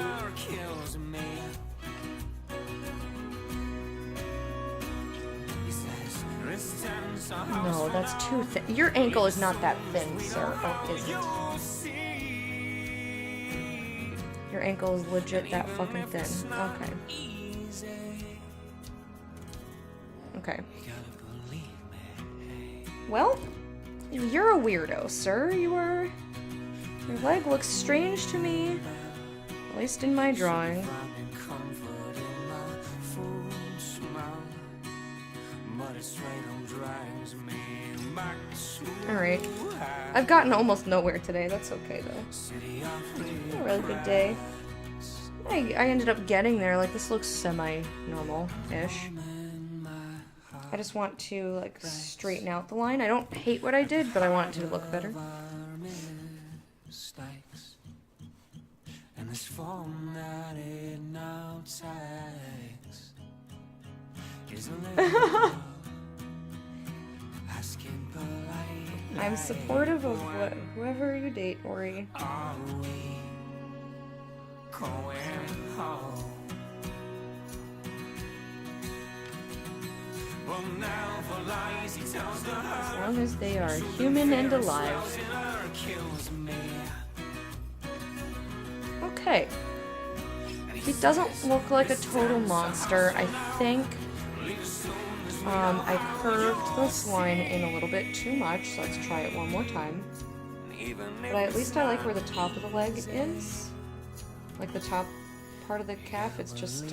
S1: No, that's too thin. Your ankle is not that thin, sir. Oh, isn't. Your ankle is legit that fucking thin. Okay. Okay. Well, you're a weirdo, sir. Your leg looks strange to me. At least in my drawing. Alright. I've gotten almost nowhere today. That's okay, though. A really good day. I ended up getting there. Like, this looks semi-normal-ish. I just want to, like, straighten out the line. I don't hate what I did, but I want it to look better. I'm supportive of whoever you date, Ori. As long as they are human and alive. Okay. He doesn't look like a total monster. I think I curved this line in a little bit too much, so let's try it one more time. But at least I like where the top of the leg is. Like the top part of the calf, it's just,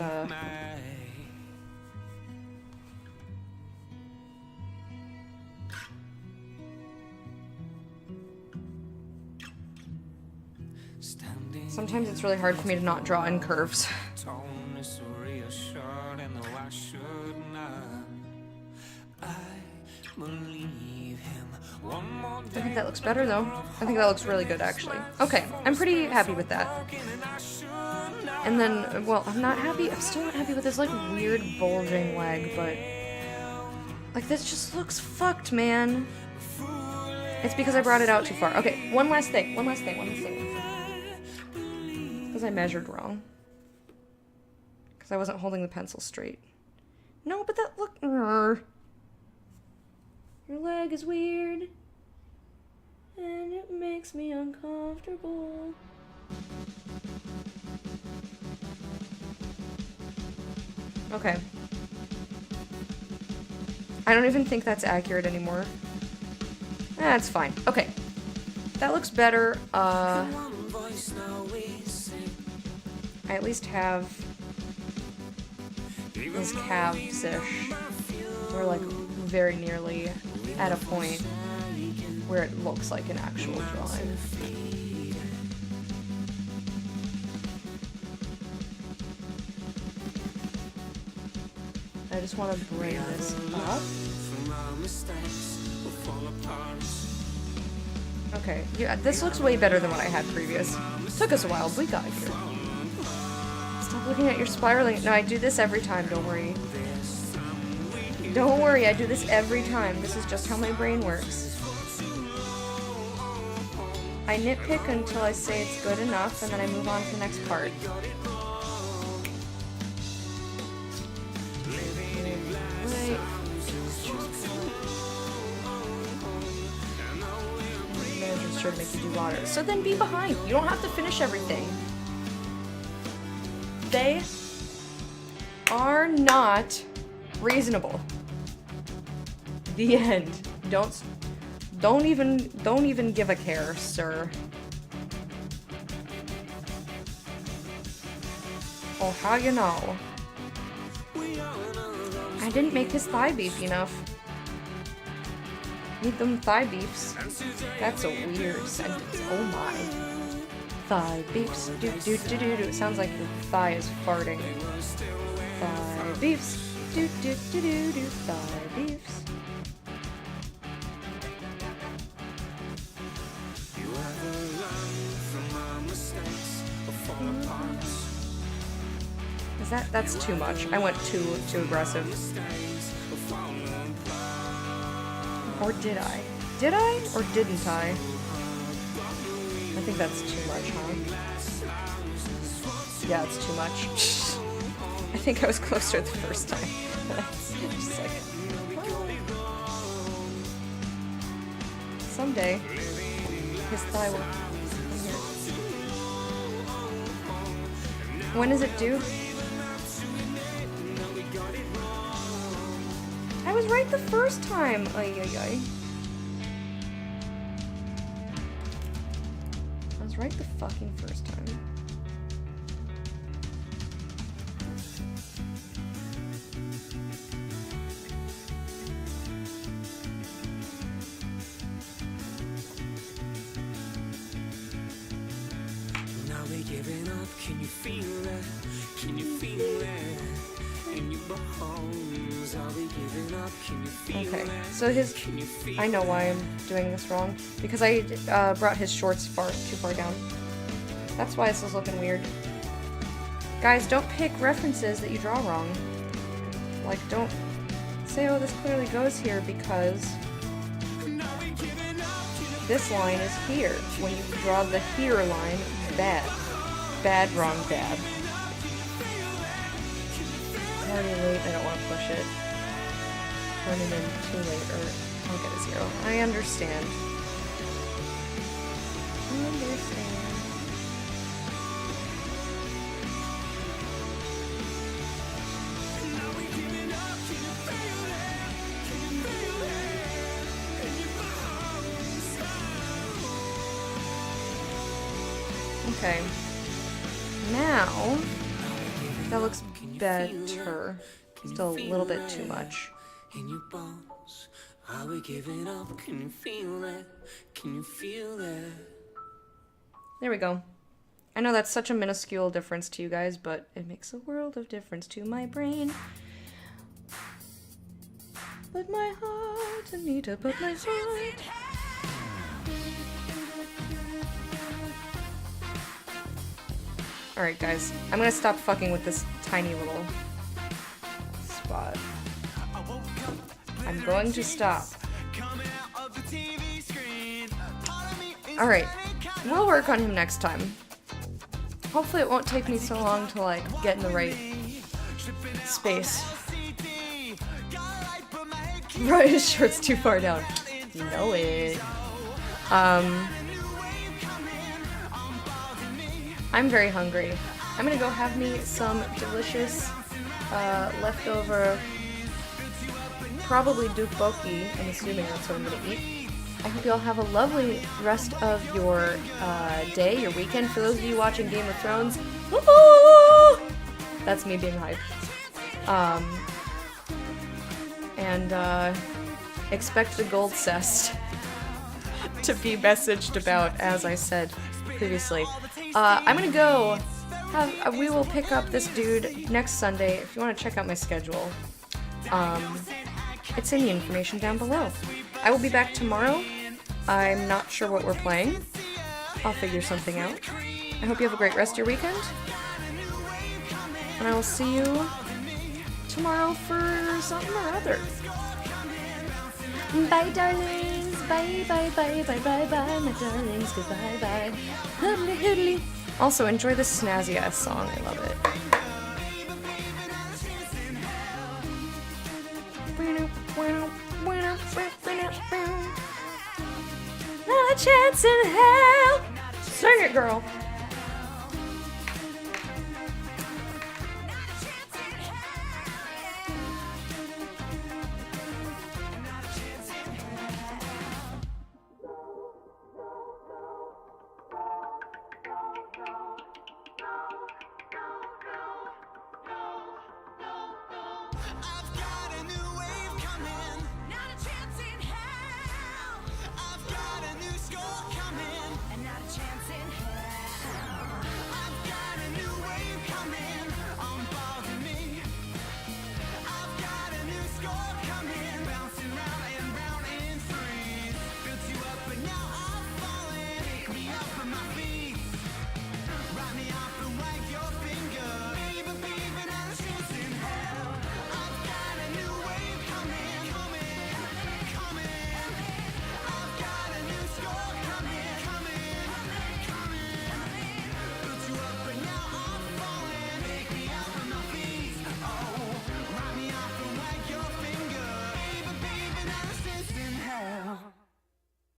S1: sometimes it's really hard for me to not draw in curves. I think that looks better, though. I think that looks really good, actually. Okay, I'm pretty happy with that. And then, well, I'm still not happy with this, like, weird bulging leg, but... like, this just looks fucked, man. It's because I brought it out too far. Okay, one last thing. Because I measured wrong. Because I wasn't holding the pencil straight. No, but that look. Your leg is weird. And it makes me uncomfortable. Okay. I don't even think that's accurate anymore. That's fine. Okay. That looks better. I at least have his calves-ish. We're like very nearly at a point where it looks like an actual drawing. I just want to bring this up. Okay, yeah, this looks way better than what I had previous. Took us a while, but we got here. Stop looking at your spiraling. No, I do this every time, don't worry. Don't worry, I do this every time. This is just how my brain works. I nitpick until I say it's good enough, and then I move on to the next part. Manager's sure to make you do water. So then be behind. You don't have to finish everything. They are not reasonable. The end. Don't even give a care, sir. Oh, how you know? I didn't make his thigh beef enough. Need them thigh beefs. That's a weird sentence. Oh my. Thigh beefs. Do do do do do. It sounds like your thigh is farting. Thigh beefs. Do do do do do. Thigh beefs. That's too much. I went too aggressive. Or did I? Did I? Or didn't I? I think that's too much, huh? Yeah, it's too much. I think I was closer the first time. Just like, someday, his thigh will come here. When is it due? I was right the first time. Ay, ay, ay. I was right the fucking first time.
S3: Now we're giving up. Can you feel that? Can you feel that? In your bones, are we giving up? Can you feel
S1: Okay,
S3: that?
S1: so I know why I'm doing this wrong. Because I brought his shorts too far down. That's why this is looking weird. Guys, don't pick references that you draw wrong. Like, don't say, oh, this clearly goes here because this line is here. When you draw the here line, bad. Bad, wrong, bad. It's already late, I don't want to push it. Turn it in too late, or I'll get a 0. I understand. I understand. Okay. Now, that looks better. Still a little bit too much.
S3: In your bones, are we giving up? Can you feel that? Can you feel that?
S1: There we go. I know that's such a minuscule difference to you guys, but it makes a world of difference to my brain. Put my heart, Anita, put my heart. Alright, guys. I'm gonna stop fucking with this tiny little spot. I'm going to stop. Alright. We'll work on him next time. Hopefully it won't take me so long to, like, get in the right space. Right, his short's too far down. You know it. I'm very hungry. I'm gonna go have me some delicious leftover, probably tteokbokki. I'm assuming that's what I'm gonna eat. I hope you all have a lovely rest of your day, your weekend. For those of you watching Game of Thrones, woo-hoo! That's me being hyped. And expect the gold cest to be messaged about, as I said previously. I'm gonna go. We will pick up this dude next Sunday. If you want to check out my schedule, it's in the information down below. I will be back tomorrow. I'm not sure what we're playing. I'll figure something out. I hope you have a great rest of your weekend. And I will see you tomorrow for something or other. Bye, darlings. Bye, bye, bye, bye, bye, bye, my darlings. Goodbye, bye. Hoodly, hoodly. Also, enjoy this snazzy-ass song. I love it. Not a chance in hell. Sing it, girl.